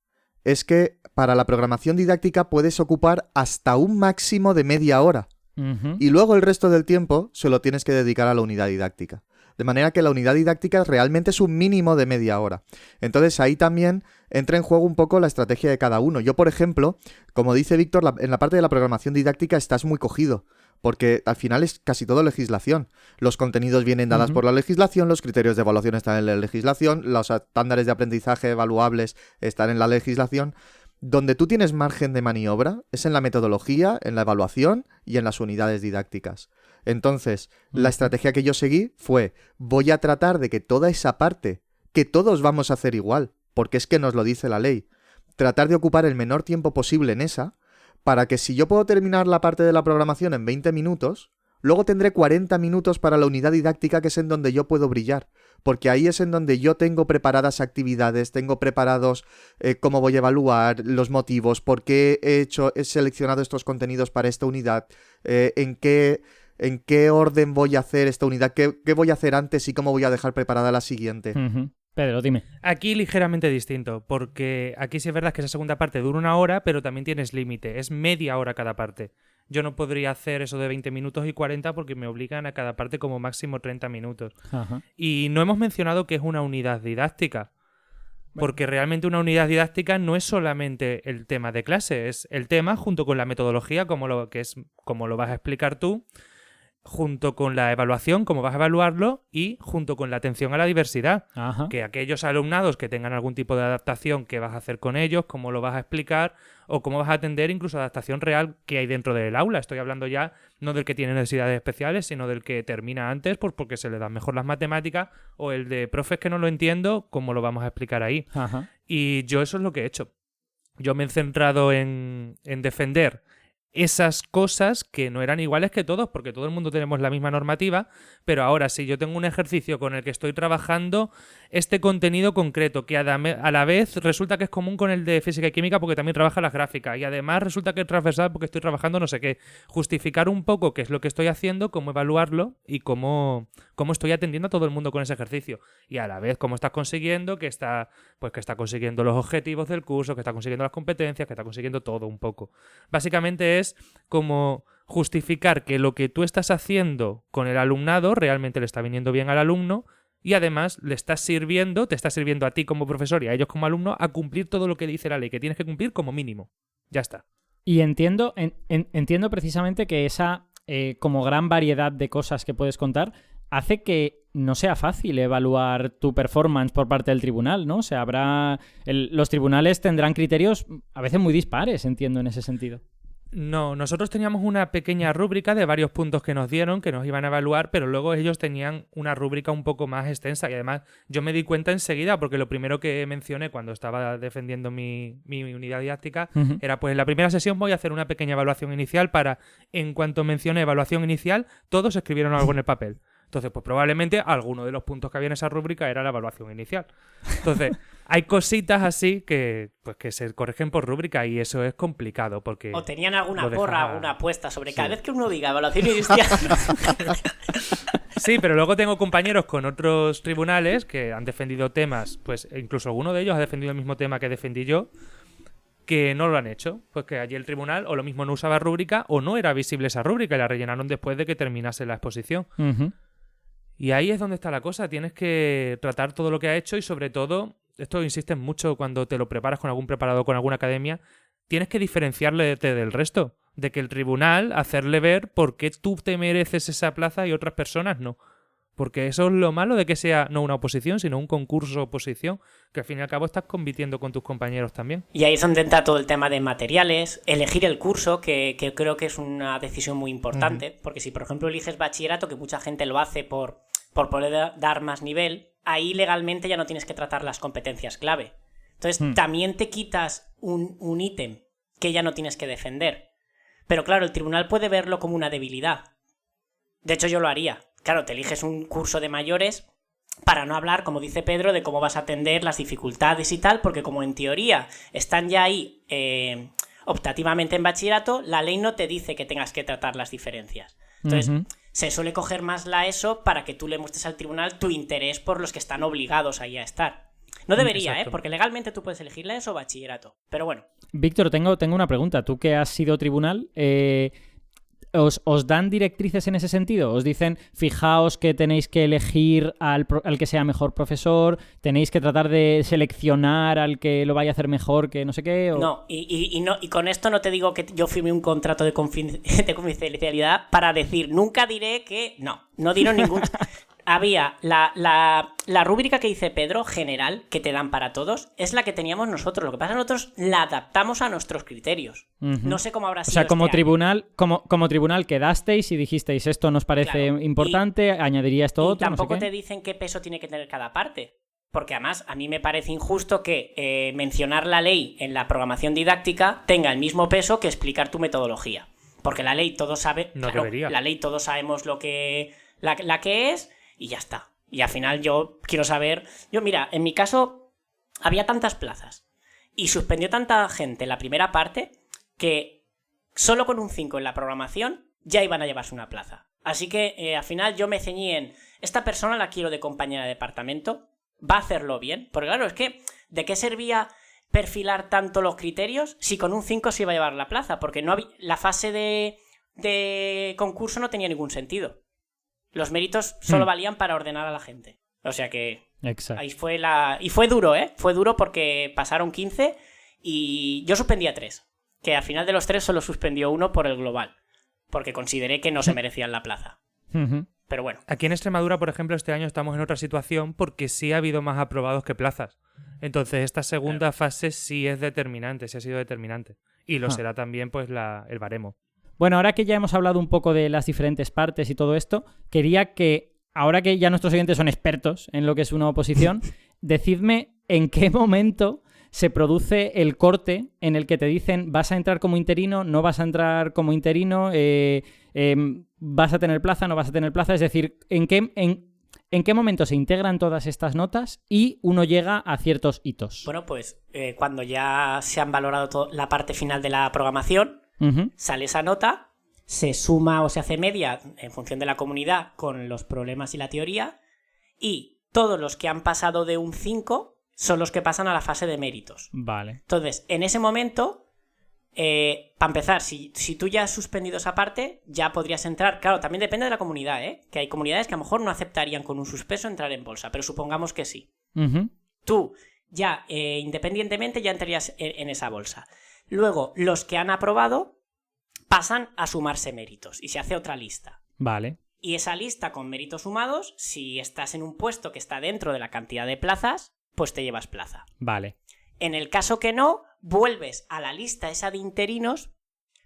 Speaker 3: es que para la programación didáctica puedes ocupar hasta un máximo de media hora.
Speaker 1: Uh-huh.
Speaker 3: Y luego el resto del tiempo se lo tienes que dedicar a la unidad didáctica. De manera que la unidad didáctica realmente es un mínimo de media hora. Entonces ahí también entra en juego un poco la estrategia de cada uno. Yo, por ejemplo, como dice Víctor, en la parte de la programación didáctica estás muy cogido. Porque al final es casi todo legislación. Los contenidos vienen dados por la legislación, los criterios de evaluación están en la legislación, los estándares de aprendizaje evaluables están en la legislación. Donde tú tienes margen de maniobra es en la metodología, en la evaluación y en las unidades didácticas. Entonces, la estrategia que yo seguí fue, voy a tratar de que toda esa parte, que todos vamos a hacer igual, porque es que nos lo dice la ley, tratar de ocupar el menor tiempo posible en esa, para que si yo puedo terminar la parte de la programación en 20 minutos, luego tendré 40 minutos para la unidad didáctica, que es en donde yo puedo brillar, porque ahí es en donde yo tengo preparadas actividades, tengo preparados cómo voy a evaluar, los motivos, por qué he seleccionado estos contenidos para esta unidad, en qué orden voy a hacer esta unidad, qué voy a hacer antes y cómo voy a dejar preparada la siguiente.
Speaker 1: Uh-huh. Pedro, dime.
Speaker 2: Aquí ligeramente distinto, porque aquí sí es verdad que esa segunda parte dura 1 hora, pero también tienes límite, es media hora cada parte. Yo no podría hacer eso de 20 minutos y 40 porque me obligan a cada parte como máximo 30 minutos.
Speaker 1: Ajá.
Speaker 2: Y no hemos mencionado que es una unidad didáctica, porque realmente una unidad didáctica no es solamente el tema de clase, es el tema junto con la metodología, como lo vas a explicar tú, junto con la evaluación, cómo vas a evaluarlo, y junto con la atención a la diversidad.
Speaker 1: Ajá.
Speaker 2: Que aquellos alumnados que tengan algún tipo de adaptación, qué vas a hacer con ellos, cómo lo vas a explicar, o cómo vas a atender incluso adaptación real que hay dentro del aula. Estoy hablando ya no del que tiene necesidades especiales, sino del que termina antes porque se le dan mejor las matemáticas, o el de profes que no lo entiendo, cómo lo vamos a explicar ahí.
Speaker 1: Ajá.
Speaker 2: Y yo eso es lo que he hecho. Yo me he centrado en defender esas cosas que no eran iguales que todos, porque todo el mundo tenemos la misma normativa, pero ahora si yo tengo un ejercicio con el que estoy trabajando este contenido concreto, que a la vez resulta que es común con el de física y química porque también trabaja las gráficas, y además resulta que es transversal porque estoy trabajando no sé qué, justificar un poco qué es lo que estoy haciendo, cómo evaluarlo y cómo estoy atendiendo a todo el mundo con ese ejercicio, y a la vez cómo estás consiguiendo que está consiguiendo los objetivos del curso, que está consiguiendo las competencias, que está consiguiendo todo un poco. Básicamente es como justificar que lo que tú estás haciendo con el alumnado realmente le está viniendo bien al alumno, y además te está sirviendo a ti como profesor y a ellos como alumno a cumplir todo lo que dice la ley, que tienes que cumplir como mínimo. Ya está.
Speaker 1: Y entiendo precisamente que esa como gran variedad de cosas que puedes contar hace que no sea fácil evaluar tu performance por parte del tribunal, ¿no? O sea, los tribunales tendrán criterios a veces muy dispares, entiendo, en ese sentido.
Speaker 2: No, nosotros teníamos una pequeña rúbrica de varios puntos que nos dieron, que nos iban a evaluar, pero luego ellos tenían una rúbrica un poco más extensa, y además yo me di cuenta enseguida, porque lo primero que mencioné cuando estaba defendiendo mi unidad didáctica era, pues en la primera sesión voy a hacer una pequeña evaluación inicial para, en cuanto mencioné evaluación inicial, todos escribieron algo en el papel. Entonces, pues probablemente alguno de los puntos que había en esa rúbrica era la evaluación inicial. Entonces, hay cositas así que se corrigen por rúbrica, y eso es complicado porque...
Speaker 4: O tenían alguna porra, alguna apuesta sobre cada vez que uno diga evaluación inicial.
Speaker 2: Sí, pero luego tengo compañeros con otros tribunales que han defendido temas, pues incluso alguno de ellos ha defendido el mismo tema que defendí yo, que no lo han hecho. Pues que allí el tribunal o lo mismo no usaba rúbrica o no era visible esa rúbrica y la rellenaron después de que terminase la exposición.
Speaker 1: Uh-huh.
Speaker 2: Y ahí es donde está la cosa. Tienes que tratar todo lo que ha hecho, y sobre todo, esto insisten mucho cuando te lo preparas con algún preparador, con alguna academia, tienes que diferenciarle del resto. de que el tribunal hacerle ver por qué tú te mereces esa plaza y otras personas no. Porque eso es lo malo de que sea no una oposición, sino un concurso oposición, que al fin y al cabo estás compitiendo con tus compañeros también.
Speaker 4: Y ahí es donde entra todo el tema de materiales, elegir el curso, que creo que es una decisión muy importante, porque si por ejemplo eliges bachillerato, que mucha gente lo hace por poder dar más nivel, ahí legalmente ya no tienes que tratar las competencias clave. Entonces también te quitas un ítem que ya no tienes que defender. Pero claro, el tribunal puede verlo como una debilidad. De hecho, yo lo haría. Claro, te eliges un curso de mayores para no hablar, como dice Pedro, de cómo vas a atender las dificultades y tal, porque como en teoría están ya ahí optativamente en bachillerato, la ley no te dice que tengas que tratar las diferencias. Entonces, se suele coger más la ESO para que tú le muestres al tribunal tu interés por los que están obligados ahí a estar. No debería, porque legalmente tú puedes elegir la ESO o bachillerato. Pero bueno.
Speaker 1: Víctor, tengo una pregunta. Tú que has sido tribunal, ¿os dan directrices en ese sentido? ¿Os dicen, fijaos que tenéis que elegir al que sea mejor profesor, tenéis que tratar de seleccionar al que lo vaya a hacer mejor, que no sé qué? O...
Speaker 4: No, y con esto no te digo que yo firmé un contrato de confidencialidad para decir, nunca diré que... No dieron ningún... Había la rúbrica que dice Pedro, general, que te dan para todos, es la que teníamos nosotros. Lo que pasa es que nosotros la adaptamos a nuestros criterios. No sé cómo habrá sido.
Speaker 1: O sea, como tribunal quedasteis y dijisteis, esto nos parece importante, añadiría esto otro.
Speaker 4: Y tampoco
Speaker 1: no sé qué.
Speaker 4: te dicen qué peso tiene que tener cada parte. Porque además, a mí me parece injusto que mencionar la ley en la programación didáctica tenga el mismo peso que explicar tu metodología. Porque la ley todos sabe.
Speaker 2: No debería.
Speaker 4: La ley todos sabemos lo que la que es. Y ya está. Y al final yo quiero saber... Mira, en mi caso había tantas plazas y suspendió tanta gente la primera parte que solo con un 5 en la programación ya iban a llevarse una plaza. Así que al final yo me ceñí en... Esta persona la quiero de compañera de departamento, va a hacerlo bien. Porque claro, es que ¿de qué servía perfilar tanto los criterios si con un 5 se iba a llevar la plaza? Porque no había... la fase de concurso no tenía ningún sentido. Los méritos solo valían para ordenar a la gente. O sea que...
Speaker 1: Exacto.
Speaker 4: Ahí fue la... Y fue duro, ¿eh? Fue duro porque pasaron 15 y yo suspendí a 3. Que al final de los 3 solo suspendió 1 por el global. Porque consideré que no se merecían la plaza. Pero bueno.
Speaker 2: Aquí en Extremadura, por ejemplo, este año estamos en otra situación porque sí ha habido más aprobados que plazas. Entonces esta segunda fase sí es determinante, sí ha sido determinante. Y lo será también pues el baremo.
Speaker 1: Bueno, ahora que ya hemos hablado un poco de las diferentes partes y todo esto, quería que, ahora que ya nuestros oyentes son expertos en lo que es una oposición, decidme en qué momento se produce el corte en el que te dicen vas a entrar como interino, no vas a entrar como interino, vas a tener plaza, no vas a tener plaza, es decir, ¿en qué momento se integran todas estas notas y uno llega a ciertos hitos?
Speaker 4: Bueno, pues cuando ya se han valorado la parte final de la programación, sale esa nota, se suma o se hace media en función de la comunidad con los problemas y la teoría, y todos los que han pasado de un 5 son los que pasan a la fase de méritos.
Speaker 1: Vale.
Speaker 4: Entonces, en ese momento, para empezar, si tú ya has suspendido esa parte, ya podrías entrar. Claro, también depende de la comunidad, que hay comunidades que a lo mejor no aceptarían con un suspenso entrar en bolsa, pero supongamos que sí. Tú ya, independientemente, ya entrarías en esa bolsa. Luego, los que han aprobado pasan a sumarse méritos y se hace otra lista.
Speaker 1: Vale.
Speaker 4: Y esa lista con méritos sumados, si estás en un puesto que está dentro de la cantidad de plazas, pues te llevas plaza.
Speaker 1: Vale.
Speaker 4: En el caso que no, vuelves a la lista esa de interinos,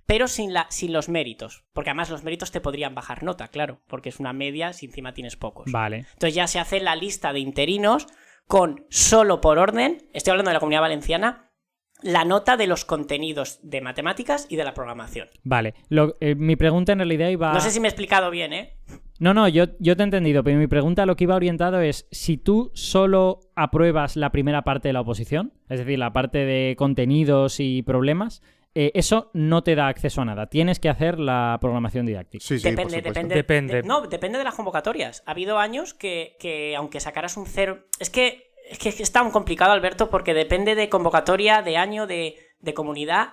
Speaker 4: pero sin los méritos. Porque además los méritos te podrían bajar nota, claro, porque es una media si encima tienes pocos.
Speaker 1: Vale.
Speaker 4: Entonces ya se hace la lista de interinos con solo por orden, estoy hablando de la Comunidad Valenciana, la nota de los contenidos de matemáticas y de la programación.
Speaker 1: Vale. Mi pregunta en realidad iba...
Speaker 4: No sé si me he explicado bien, ¿eh?
Speaker 1: No, yo te he entendido, pero mi pregunta lo que iba orientado es, si tú solo apruebas la primera parte de la oposición, es decir, la parte de contenidos y problemas, eso no te da acceso a nada. Tienes que hacer la programación didáctica.
Speaker 3: Sí,
Speaker 2: depende.
Speaker 4: No, depende de las convocatorias. Ha habido años que aunque sacaras un 0... Es que es tan complicado, Alberto, porque depende de convocatoria, de año, de comunidad.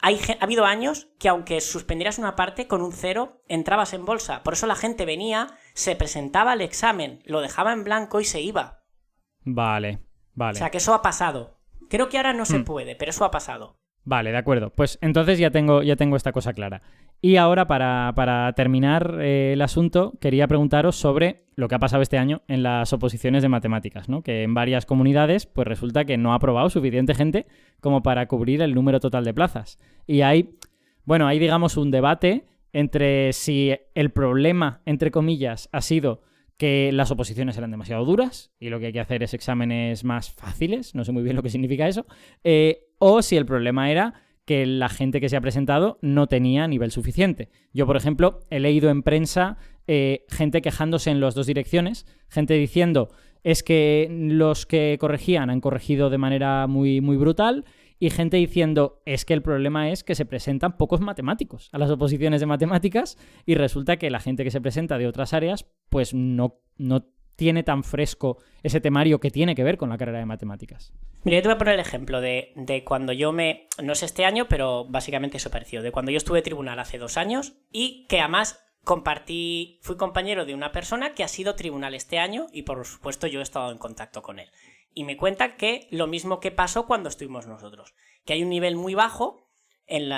Speaker 4: Ha habido años que aunque suspendieras una parte, con un 0 entrabas en bolsa. Por eso la gente venía, se presentaba al examen, lo dejaba en blanco y se iba.
Speaker 1: Vale.
Speaker 4: O sea, que eso ha pasado. Creo que ahora no se puede, pero eso ha pasado.
Speaker 1: Vale, de acuerdo. Pues entonces ya tengo esta cosa clara. Y ahora, para terminar el asunto, quería preguntaros sobre lo que ha pasado este año en las oposiciones de matemáticas, ¿no? Que en varias comunidades, pues resulta que no ha aprobado suficiente gente como para cubrir el número total de plazas. Y hay digamos un debate entre si el problema, entre comillas, ha sido que las oposiciones eran demasiado duras y lo que hay que hacer es exámenes más fáciles, no sé muy bien lo que significa eso, o si el problema era que la gente que se ha presentado no tenía nivel suficiente. Yo, por ejemplo, he leído en prensa gente quejándose en las dos direcciones, gente diciendo es que los que corregían han corregido de manera muy, muy brutal, y gente diciendo es que el problema es que se presentan pocos matemáticos a las oposiciones de matemáticas y resulta que la gente que se presenta de otras áreas pues no tiene tan fresco ese temario que tiene que ver con la carrera de matemáticas.
Speaker 4: Mira, yo te voy a poner el ejemplo de cuando yo no es este año, pero básicamente eso pareció, de cuando yo estuve tribunal hace 2 años y que además fui compañero de una persona que ha sido tribunal este año y por supuesto yo he estado en contacto con él. Y me cuenta que lo mismo que pasó cuando estuvimos nosotros, que hay un nivel muy bajo en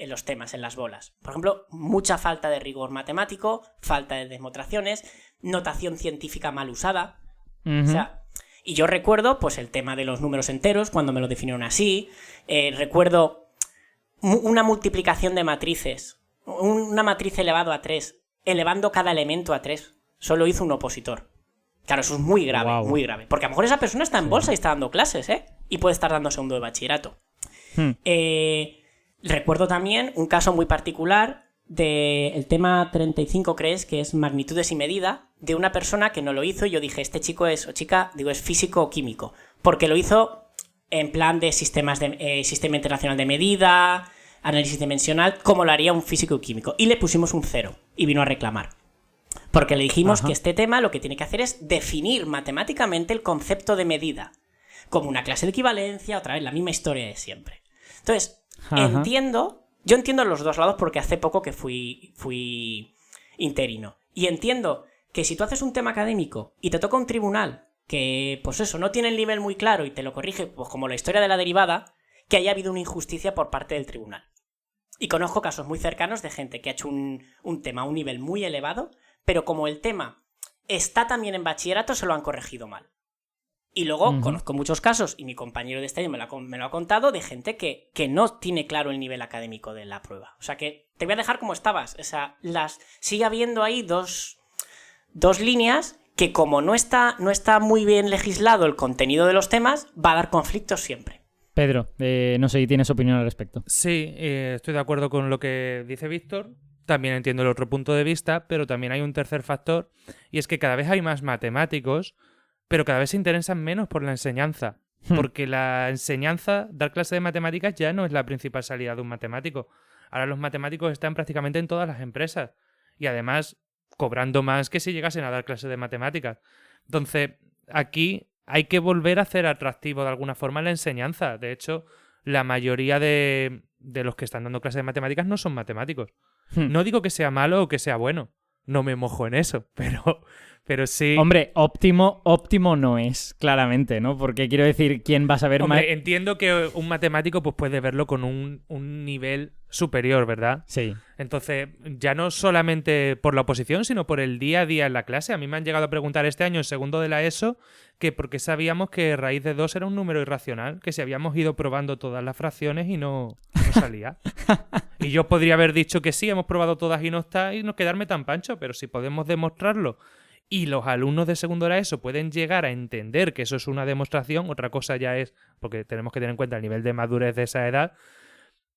Speaker 4: los temas, en las bolas. Por ejemplo, mucha falta de rigor matemático, falta de demostraciones, notación científica mal usada.
Speaker 1: Uh-huh.
Speaker 4: O sea, y yo recuerdo pues el tema de los números enteros, cuando me lo definieron así. Recuerdo una multiplicación de matrices, una matriz elevado a 3, elevando cada elemento a 3. Solo hizo un opositor. Claro, eso es muy grave,
Speaker 1: wow.
Speaker 4: Muy grave. Porque a lo mejor esa persona está en bolsa y está dando clases, ¿eh? Y puede estar dando segundo de bachillerato. Recuerdo también un caso muy particular del tema 35, ¿crees? Que es magnitudes y medida, de una persona que no lo hizo y yo dije, este chico es físico o químico. Porque lo hizo en plan de sistema internacional de medida, análisis dimensional, como lo haría un físico y químico. Y le pusimos un 0 y vino a reclamar. Porque le dijimos que este tema lo que tiene que hacer es definir matemáticamente el concepto de medida. Como una clase de equivalencia, otra vez la misma historia de siempre. Entonces, yo entiendo los dos lados porque hace poco que fui interino. Y entiendo que si tú haces un tema académico y te toca un tribunal que, pues eso, no tiene el nivel muy claro y te lo corrige, pues como la historia de la derivada, que haya habido una injusticia por parte del tribunal. Y conozco casos muy cercanos de gente que ha hecho un tema a un nivel muy elevado, pero como el tema está también en bachillerato, se lo han corregido mal. Y luego conozco muchos casos, y mi compañero de este año me lo ha contado, de gente que no tiene claro el nivel académico de la prueba. O sea que te voy a dejar como estabas. O sea, sigue habiendo ahí dos líneas que como no está muy bien legislado el contenido de los temas, va a dar conflictos siempre.
Speaker 1: Pedro, no sé si tienes opinión al respecto.
Speaker 2: Sí, estoy de acuerdo con lo que dice Víctor. También entiendo el otro punto de vista, pero también hay un tercer factor, y es que cada vez hay más matemáticos, pero cada vez se interesan menos por la enseñanza. Porque la enseñanza, dar clase de matemáticas ya no es la principal salida de un matemático. Ahora los matemáticos están prácticamente en todas las empresas. Y además cobrando más que si llegasen a dar clases de matemáticas. Entonces, aquí hay que volver a hacer atractivo de alguna forma la enseñanza. De hecho, la mayoría de los que están dando clases de matemáticas no son matemáticos. No digo que sea malo o que sea bueno. No me mojo en eso, pero sí...
Speaker 1: Hombre, óptimo no es, claramente, ¿no? Porque quiero decir, ¿quién va a saber más?
Speaker 2: Entiendo que un matemático pues puede verlo con un nivel superior, ¿verdad?
Speaker 1: Sí.
Speaker 2: Entonces, ya no solamente por la oposición, sino por el día a día en la clase. A mí me han llegado a preguntar este año, en segundo de la ESO, que por qué sabíamos que raíz de 2 era un número irracional, que si habíamos ido probando todas las fracciones y no salía. Y yo podría haber dicho que sí, hemos probado todas y no está, y no quedarme tan pancho, pero si podemos demostrarlo y los alumnos de segundo de la ESO pueden llegar a entender que eso es una demostración, otra cosa ya es, porque tenemos que tener en cuenta el nivel de madurez de esa edad,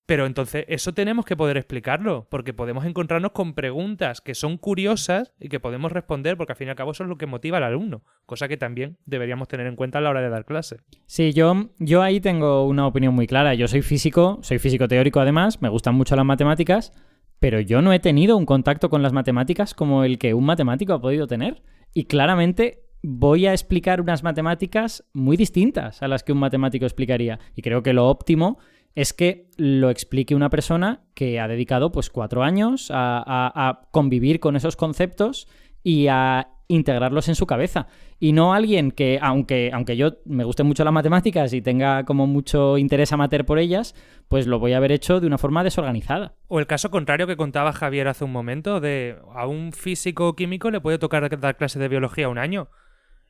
Speaker 2: pero entonces eso tenemos que poder explicarlo, porque podemos encontrarnos con preguntas que son curiosas y que podemos responder, porque al fin y al cabo eso es lo que motiva al alumno, cosa que también deberíamos tener en cuenta a la hora de dar clase.
Speaker 1: Sí, yo ahí tengo una opinión muy clara. Yo soy físico teórico además, me gustan mucho las matemáticas, pero yo no he tenido un contacto con las matemáticas como el que un matemático ha podido tener. Y claramente voy a explicar unas matemáticas muy distintas a las que un matemático explicaría. Y creo que lo óptimo es que lo explique una persona que ha dedicado pues 4 años a convivir con esos conceptos y a integrarlos en su cabeza. Y no alguien que, aunque yo me gusten mucho las matemáticas y tenga como mucho interés amateur por ellas, pues lo voy a haber hecho de una forma desorganizada.
Speaker 2: O el caso contrario que contaba Javier hace un momento, de a un físico o químico le puede tocar dar clase de biología un año.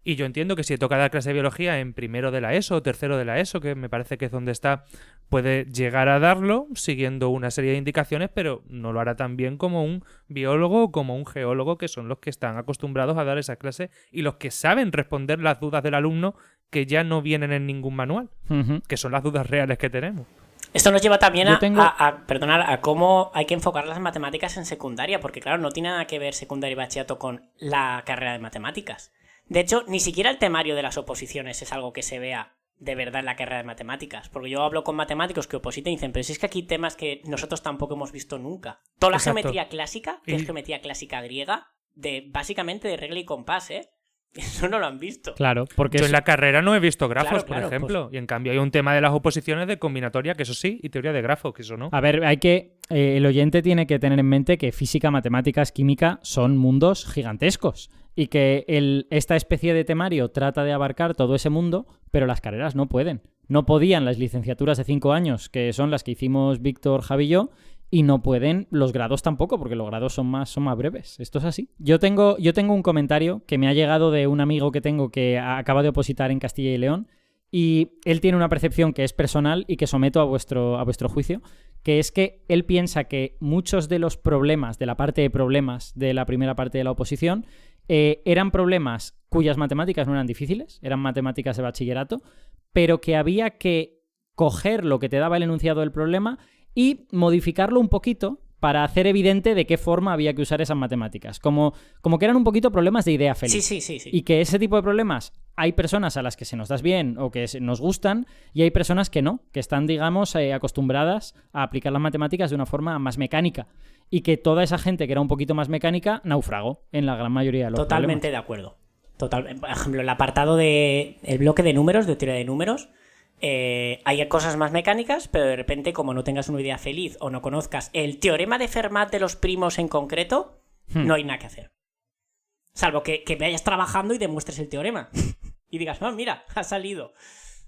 Speaker 2: Y yo entiendo que si toca dar clase de biología en primero de la ESO o tercero de la ESO, que me parece que es donde está, puede llegar a darlo siguiendo una serie de indicaciones, pero no lo hará tan bien como un biólogo o como un geólogo, que son los que están acostumbrados a dar esa clase y los que saben responder las dudas del alumno que ya no vienen en ningún manual, que son las dudas reales que tenemos.
Speaker 4: Esto nos lleva también a cómo hay que enfocar las matemáticas en secundaria, porque claro, no tiene nada que ver secundaria y bachillerato con la carrera de matemáticas. De hecho, ni siquiera el temario de las oposiciones es algo que se vea de verdad en la carrera de matemáticas. Porque yo hablo con matemáticos que opositan y dicen, pero si es que aquí hay temas que nosotros tampoco hemos visto nunca. Toda la geometría clásica, que es geometría clásica griega, básicamente de regla y compás, ¿eh? Eso no lo han visto.
Speaker 1: Claro, porque
Speaker 2: yo en la carrera no he visto grafos,
Speaker 4: Claro,
Speaker 2: por ejemplo.
Speaker 4: pues...
Speaker 2: Y en cambio hay un tema de las oposiciones de combinatoria, que eso sí, y teoría de grafos, que eso no.
Speaker 1: A ver, el oyente tiene que tener en mente que física, matemáticas, química son mundos gigantescos. Y que esta especie de temario trata de abarcar todo ese mundo, pero las carreras no pueden. No podían las licenciaturas de 5 años, que son las que hicimos Víctor, Javi y yo, y no pueden los grados tampoco, porque los grados son más breves. Esto es así. Yo tengo un comentario que me ha llegado de un amigo que tengo que acaba de opositar en Castilla y León, y él tiene una percepción que es personal y que someto a vuestro juicio, que es que él piensa que muchos de los problemas, de la parte de problemas de la primera parte de la oposición, eran problemas cuyas matemáticas no eran difíciles, eran matemáticas de bachillerato, pero que había que coger lo que te daba el enunciado del problema y modificarlo un poquito para hacer evidente de qué forma había que usar esas matemáticas. Como que eran un poquito problemas de idea feliz.
Speaker 4: Sí.
Speaker 1: Y que ese tipo de problemas hay personas a las que se nos das bien o que nos gustan y hay personas que no, que están, digamos, acostumbradas a aplicar las matemáticas de una forma más mecánica. Y que toda esa gente que era un poquito más mecánica naufragó en la gran mayoría de los
Speaker 4: Totalmente
Speaker 1: problemas.
Speaker 4: de acuerdo. Por ejemplo, el apartado del bloque de números, de teoría de números, hay cosas más mecánicas, pero de repente, como no tengas una idea feliz o no conozcas el teorema de Fermat de los primos en concreto, no hay nada que hacer. Salvo que vayas trabajando y demuestres el teorema. Y digas, mira, ha salido.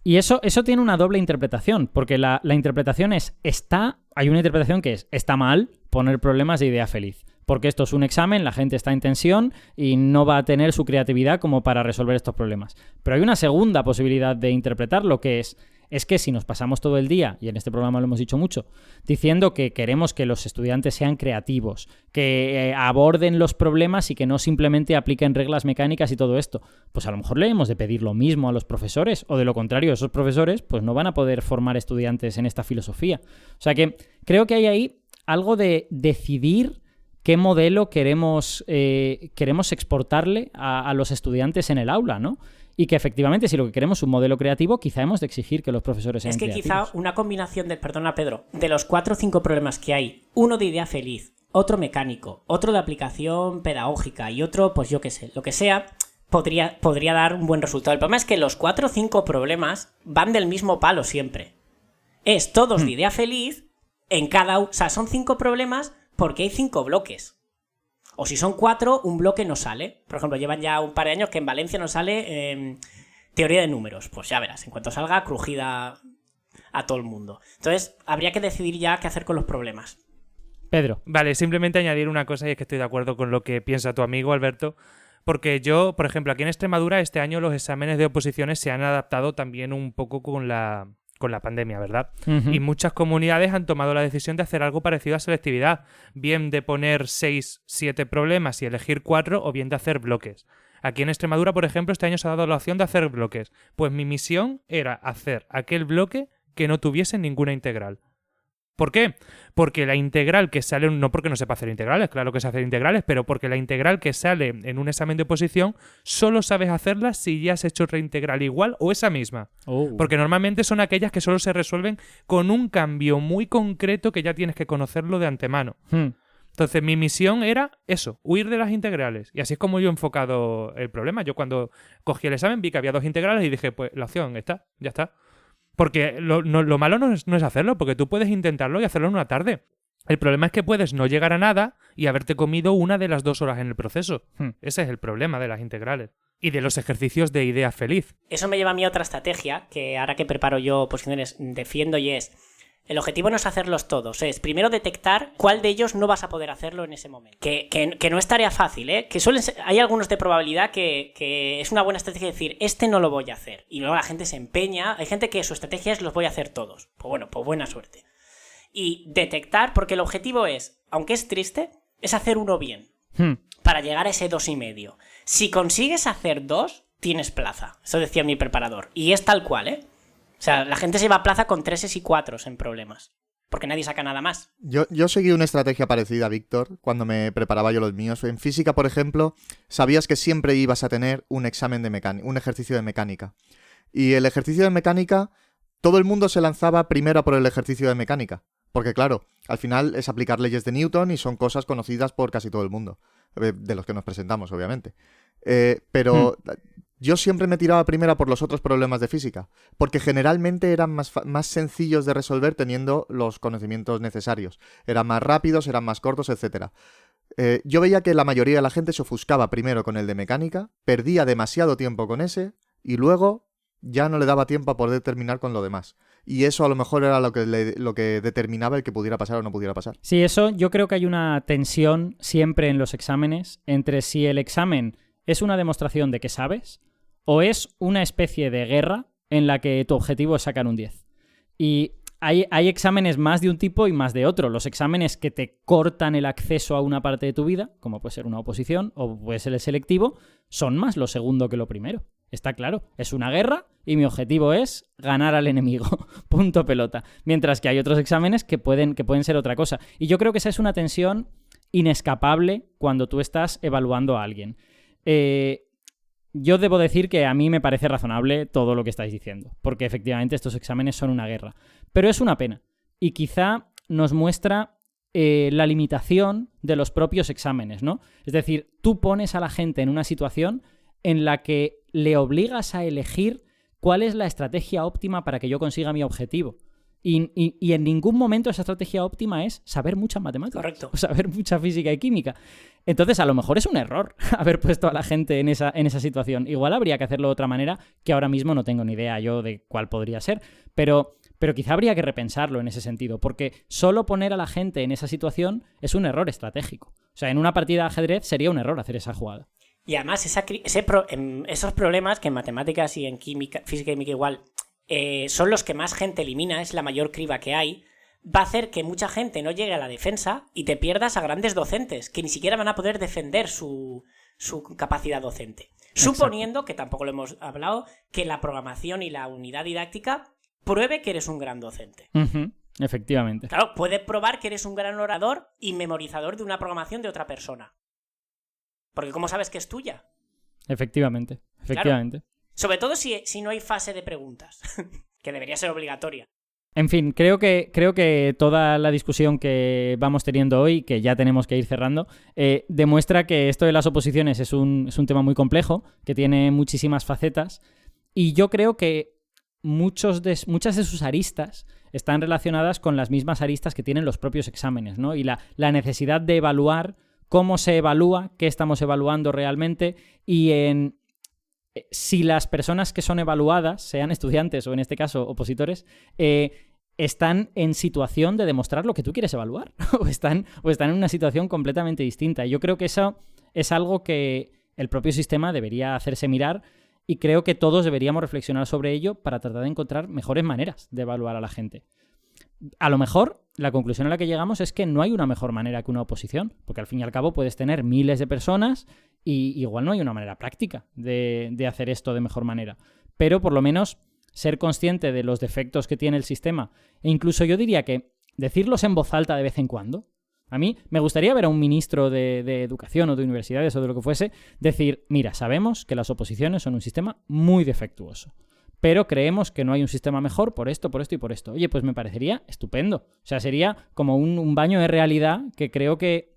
Speaker 1: Y eso tiene una doble interpretación, porque la interpretación hay una interpretación que es, está mal poner problemas de idea feliz, porque esto es un examen, la gente está en tensión y no va a tener su creatividad como para resolver estos problemas. Pero hay una segunda posibilidad de interpretarlo, que es que si nos pasamos todo el día, y en este programa lo hemos dicho mucho, diciendo que queremos que los estudiantes sean creativos, que aborden los problemas y que no simplemente apliquen reglas mecánicas y todo esto, pues a lo mejor le hemos de pedir lo mismo a los profesores, o de lo contrario, esos profesores pues no van a poder formar estudiantes en esta filosofía. O sea que creo que hay ahí algo de decidir qué modelo queremos exportarle a los estudiantes en el aula, ¿no? Y que efectivamente, si lo que queremos es un modelo creativo, quizá hemos de exigir que los profesores sean creativos.
Speaker 4: Es que quizá una combinación perdona Pedro, de los 4 o 5 problemas que hay, uno de idea feliz, otro mecánico, otro de aplicación pedagógica y otro, pues yo qué sé, lo que sea, podría dar un buen resultado. El problema es que los 4 o 5 problemas van del mismo palo siempre. Es todos de idea feliz, o sea, son 5 problemas porque hay 5 bloques. O si son 4, un bloque no sale. Por ejemplo, llevan ya un par de años que en Valencia no sale teoría de números. Pues ya verás, en cuanto salga, crujida a todo el mundo. Entonces, habría que decidir ya qué hacer con los problemas.
Speaker 1: Pedro.
Speaker 2: Vale, simplemente añadir una cosa, y es que estoy de acuerdo con lo que piensa tu amigo Alberto, porque yo, por ejemplo, aquí en Extremadura este año los exámenes de oposiciones se han adaptado también un poco con la pandemia, ¿verdad?
Speaker 1: Uh-huh.
Speaker 2: Y muchas comunidades han tomado la decisión de hacer algo parecido a selectividad, bien de poner 6, 7 problemas y elegir 4, o bien de hacer bloques. Aquí en Extremadura, por ejemplo, este año se ha dado la opción de hacer bloques. Pues mi misión era hacer aquel bloque que no tuviese ninguna integral. ¿Por qué? Porque la integral que sale, no porque no sepa hacer integrales, claro que sé hacer integrales, pero porque la integral que sale en un examen de oposición solo sabes hacerla si ya has hecho otra integral igual o esa misma.
Speaker 1: Oh.
Speaker 2: Porque normalmente son aquellas que solo se resuelven con un cambio muy concreto que ya tienes que conocerlo de antemano. Entonces mi misión era eso, huir de las integrales. Y así es como yo he enfocado el problema. Yo cuando cogí el examen vi que había 2 integrales y dije, pues la opción está, ya está. Porque lo malo no es hacerlo, porque tú puedes intentarlo y hacerlo en una tarde. El problema es que puedes no llegar a nada y haberte comido una de las 2 horas en el proceso. Ese es el problema de las integrales. Y de los ejercicios de idea feliz.
Speaker 4: Eso me lleva a mí a otra estrategia, que ahora que preparo yo posiciones defiendo, y es... El objetivo no es hacerlos todos, es primero detectar cuál de ellos no vas a poder hacerlo en ese momento. Que no es tarea fácil, ¿eh? Que hay algunos de probabilidad que es una buena estrategia decir, este no lo voy a hacer. Y luego la gente se empeña, hay gente que su estrategia es los voy a hacer todos. Pues bueno, pues buena suerte. Y detectar, porque el objetivo es, aunque es triste, es hacer uno bien. Para llegar a ese 2,5. Si consigues hacer 2, tienes plaza. Eso decía mi preparador. Y es tal cual, ¿eh? O sea, la gente se va a plaza con 3 y 4 en problemas. Porque nadie saca nada más.
Speaker 3: Yo seguí una estrategia parecida, Víctor, cuando me preparaba yo los míos. En física, por ejemplo, sabías que siempre ibas a tener un examen de mecánica, un ejercicio de mecánica. Y el ejercicio de mecánica, todo el mundo se lanzaba primero por el ejercicio de mecánica. Porque claro, al final es aplicar leyes de Newton y son cosas conocidas por casi todo el mundo. De los que nos presentamos, obviamente. Pero yo siempre me tiraba primero por los otros problemas de física. Porque generalmente eran más sencillos de resolver teniendo los conocimientos necesarios. Eran más rápidos, eran más cortos, etc. Yo veía que la mayoría de la gente se ofuscaba primero con el de mecánica, perdía demasiado tiempo con ese y luego ya no le daba tiempo a poder terminar con lo demás. Y eso a lo mejor era lo que determinaba el que pudiera pasar o no pudiera pasar.
Speaker 1: Sí, eso yo creo que hay una tensión siempre en los exámenes entre si el examen es una demostración de que sabes o es una especie de guerra en la que tu objetivo es sacar un 10. Y hay exámenes más de un tipo y más de otro. Los exámenes que te cortan el acceso a una parte de tu vida, como puede ser una oposición o puede ser el selectivo, son más lo segundo que lo primero. Está claro, es una guerra y mi objetivo es ganar al enemigo. Punto pelota. Mientras que hay otros exámenes que pueden ser otra cosa. Y yo creo que esa es una tensión inescapable cuando tú estás evaluando a alguien. Yo debo decir que a mí me parece razonable todo lo que estáis diciendo, porque efectivamente estos exámenes son una guerra. Pero es una pena. Y quizá nos muestra la limitación de los propios exámenes, ¿no? Es decir, tú pones a la gente en una situación en la que le obligas a elegir cuál es la estrategia óptima para que yo consiga mi objetivo. Y en ningún momento esa estrategia óptima es saber mucha matemática.
Speaker 4: Correcto.
Speaker 1: O saber mucha física y química. Entonces, a lo mejor es un error haber puesto a la gente en esa situación. Igual habría que hacerlo de otra manera, que ahora mismo no tengo ni idea yo de cuál podría ser. Pero quizá habría que repensarlo en ese sentido, porque solo poner a la gente en esa situación es un error estratégico. O sea, en una partida de ajedrez sería un error hacer esa jugada.
Speaker 4: Y además, esos problemas que en matemáticas y en química, física y química igual, son los que más gente elimina, es la mayor criba que hay, va a hacer que mucha gente no llegue a la defensa y te pierdas a grandes docentes, que ni siquiera van a poder defender su capacidad docente. Exacto. Suponiendo, que tampoco lo hemos hablado, que la programación y la unidad didáctica pruebe que eres un gran docente.
Speaker 1: Efectivamente.
Speaker 4: Claro, puedes probar que eres un gran orador y memorizador de una programación de otra persona. Porque ¿cómo sabes que es tuya?
Speaker 1: Efectivamente.
Speaker 4: Claro. Sobre todo si no hay fase de preguntas, que debería ser obligatoria.
Speaker 1: En fin, creo que toda la discusión que vamos teniendo hoy, que ya tenemos que ir cerrando, demuestra que esto de las oposiciones es un tema muy complejo, que tiene muchísimas facetas, y yo creo que muchas de sus aristas están relacionadas con las mismas aristas que tienen los propios exámenes, ¿no? Y la necesidad de evaluar cómo se evalúa, qué estamos evaluando realmente, y si las personas que son evaluadas, sean estudiantes o en este caso opositores, están en situación de demostrar lo que tú quieres evaluar o están en una situación completamente distinta. Yo creo que eso es algo que el propio sistema debería hacerse mirar y creo que todos deberíamos reflexionar sobre ello para tratar de encontrar mejores maneras de evaluar a la gente. A lo mejor la conclusión a la que llegamos es que no hay una mejor manera que una oposición, porque al fin y al cabo puedes tener miles de personas y igual no hay una manera práctica de hacer esto de mejor manera. Pero por lo menos ser consciente de los defectos que tiene el sistema e incluso yo diría que decirlos en voz alta de vez en cuando. A mí me gustaría ver a un ministro de educación o de universidades o de lo que fuese decir, mira, sabemos que las oposiciones son un sistema muy defectuoso, pero creemos que no hay un sistema mejor por esto y por esto. Oye, pues me parecería estupendo. O sea, sería como un baño de realidad que creo que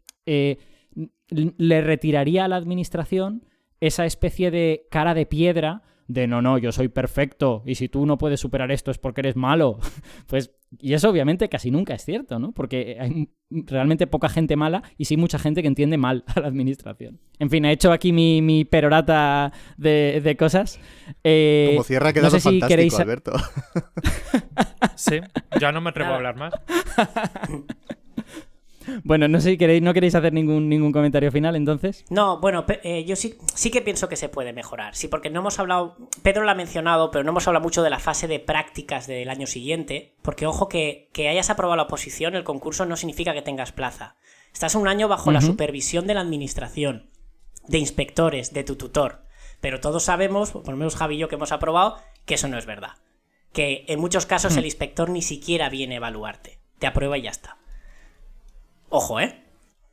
Speaker 1: le retiraría a la administración esa especie de cara de piedra de no, yo soy perfecto y si tú no puedes superar esto es porque eres malo. Pues, y eso obviamente casi nunca es cierto, ¿no? Porque hay realmente poca gente mala y sí mucha gente que entiende mal a la administración. En fin, he hecho aquí mi perorata de cosas.
Speaker 3: Como cierra ha quedado
Speaker 1: no sé si
Speaker 3: fantástico,
Speaker 1: queréis...
Speaker 3: Alberto.
Speaker 2: Sí, ya no me atrevo a hablar más.
Speaker 1: Bueno, no sé si no queréis hacer ningún comentario final, entonces.
Speaker 4: No, bueno, yo sí que pienso que se puede mejorar. Sí, porque no hemos hablado, Pedro lo ha mencionado, pero no hemos hablado mucho de la fase de prácticas del año siguiente. Porque, ojo, que hayas aprobado la oposición, el concurso no significa que tengas plaza. Estás un año bajo la supervisión de la administración, de inspectores, de tu tutor. Pero todos sabemos, por lo menos Javi y yo que hemos aprobado, que eso no es verdad. Que en muchos casos el inspector ni siquiera viene a evaluarte. Te aprueba y ya está. Ojo,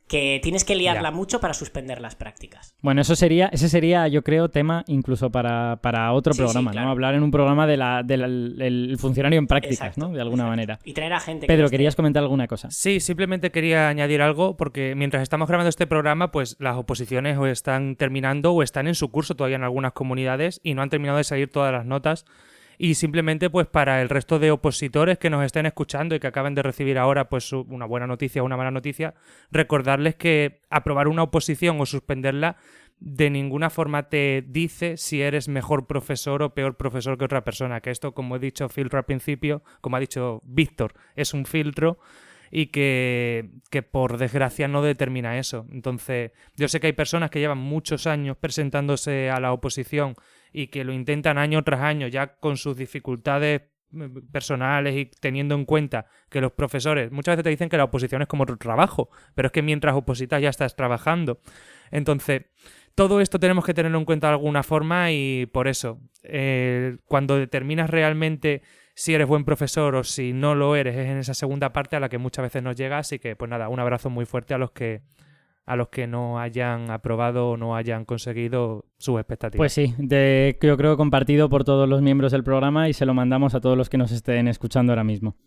Speaker 4: que tienes que liarla mucho para suspender las prácticas.
Speaker 1: Bueno, ese sería, yo creo, tema incluso para otro programa,
Speaker 4: claro.
Speaker 1: ¿no? Hablar en un programa del funcionario en prácticas,
Speaker 4: Exacto,
Speaker 1: ¿no? De alguna manera.
Speaker 4: Y traer a gente
Speaker 1: Pedro,
Speaker 4: que
Speaker 1: ¿querías comentar alguna cosa?
Speaker 2: Sí, simplemente quería añadir algo porque mientras estamos grabando este programa, pues las oposiciones o están terminando o están en su curso todavía en algunas comunidades y no han terminado de salir todas las notas. Y simplemente, pues para el resto de opositores que nos estén escuchando y que acaben de recibir ahora pues una buena noticia o una mala noticia, recordarles que aprobar una oposición o suspenderla de ninguna forma te dice si eres mejor profesor o peor profesor que otra persona. Que esto, como he dicho filtro al principio, como ha dicho Víctor, es un filtro y que por desgracia no determina eso. Entonces, yo sé que hay personas que llevan muchos años presentándose a la oposición y que lo intentan año tras año ya con sus dificultades personales y teniendo en cuenta que los profesores muchas veces te dicen que la oposición es como otro trabajo, pero es que mientras opositas ya estás trabajando. Entonces, todo esto tenemos que tenerlo en cuenta de alguna forma y por eso, cuando determinas realmente si eres buen profesor o si no lo eres, es en esa segunda parte a la que muchas veces nos llega. Así que, pues nada, un abrazo muy fuerte a los que no hayan aprobado o no hayan conseguido sus expectativas.
Speaker 1: Pues sí, yo creo compartido por todos los miembros del programa y se lo mandamos a todos los que nos estén escuchando ahora mismo.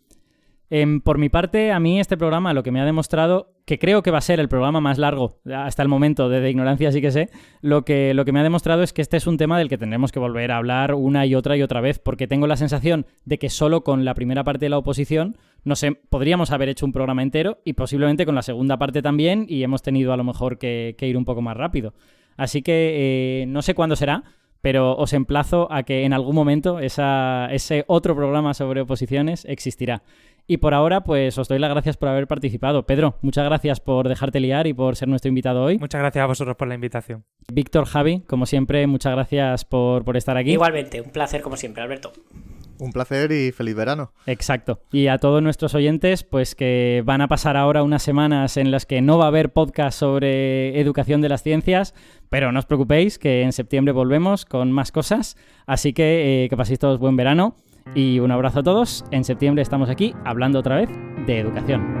Speaker 1: Por mi parte, a mí este programa lo que me ha demostrado, que creo que va a ser el programa más largo hasta el momento de Ignorancia sí que sé, lo que me ha demostrado es que este es un tema del que tendremos que volver a hablar una y otra vez, porque tengo la sensación de que solo con la primera parte de la oposición, no sé, podríamos haber hecho un programa entero y posiblemente con la segunda parte también, y hemos tenido a lo mejor que ir un poco más rápido. Así que no sé cuándo será, pero os emplazo a que en algún momento ese otro programa sobre oposiciones existirá. Y por ahora, pues os doy las gracias por haber participado. Pedro, muchas gracias por dejarte liar y por ser nuestro invitado hoy.
Speaker 2: Muchas gracias a vosotros por la invitación.
Speaker 1: Víctor, Javi, como siempre, muchas gracias por estar aquí.
Speaker 4: Igualmente, un placer como siempre, Alberto.
Speaker 3: Un placer y feliz verano.
Speaker 1: Exacto. Y a todos nuestros oyentes, pues que van a pasar ahora unas semanas en las que no va a haber podcast sobre educación de las ciencias, pero no os preocupéis que en septiembre volvemos con más cosas. Así que paséis todos buen verano y un abrazo a todos. En septiembre estamos aquí hablando otra vez de educación.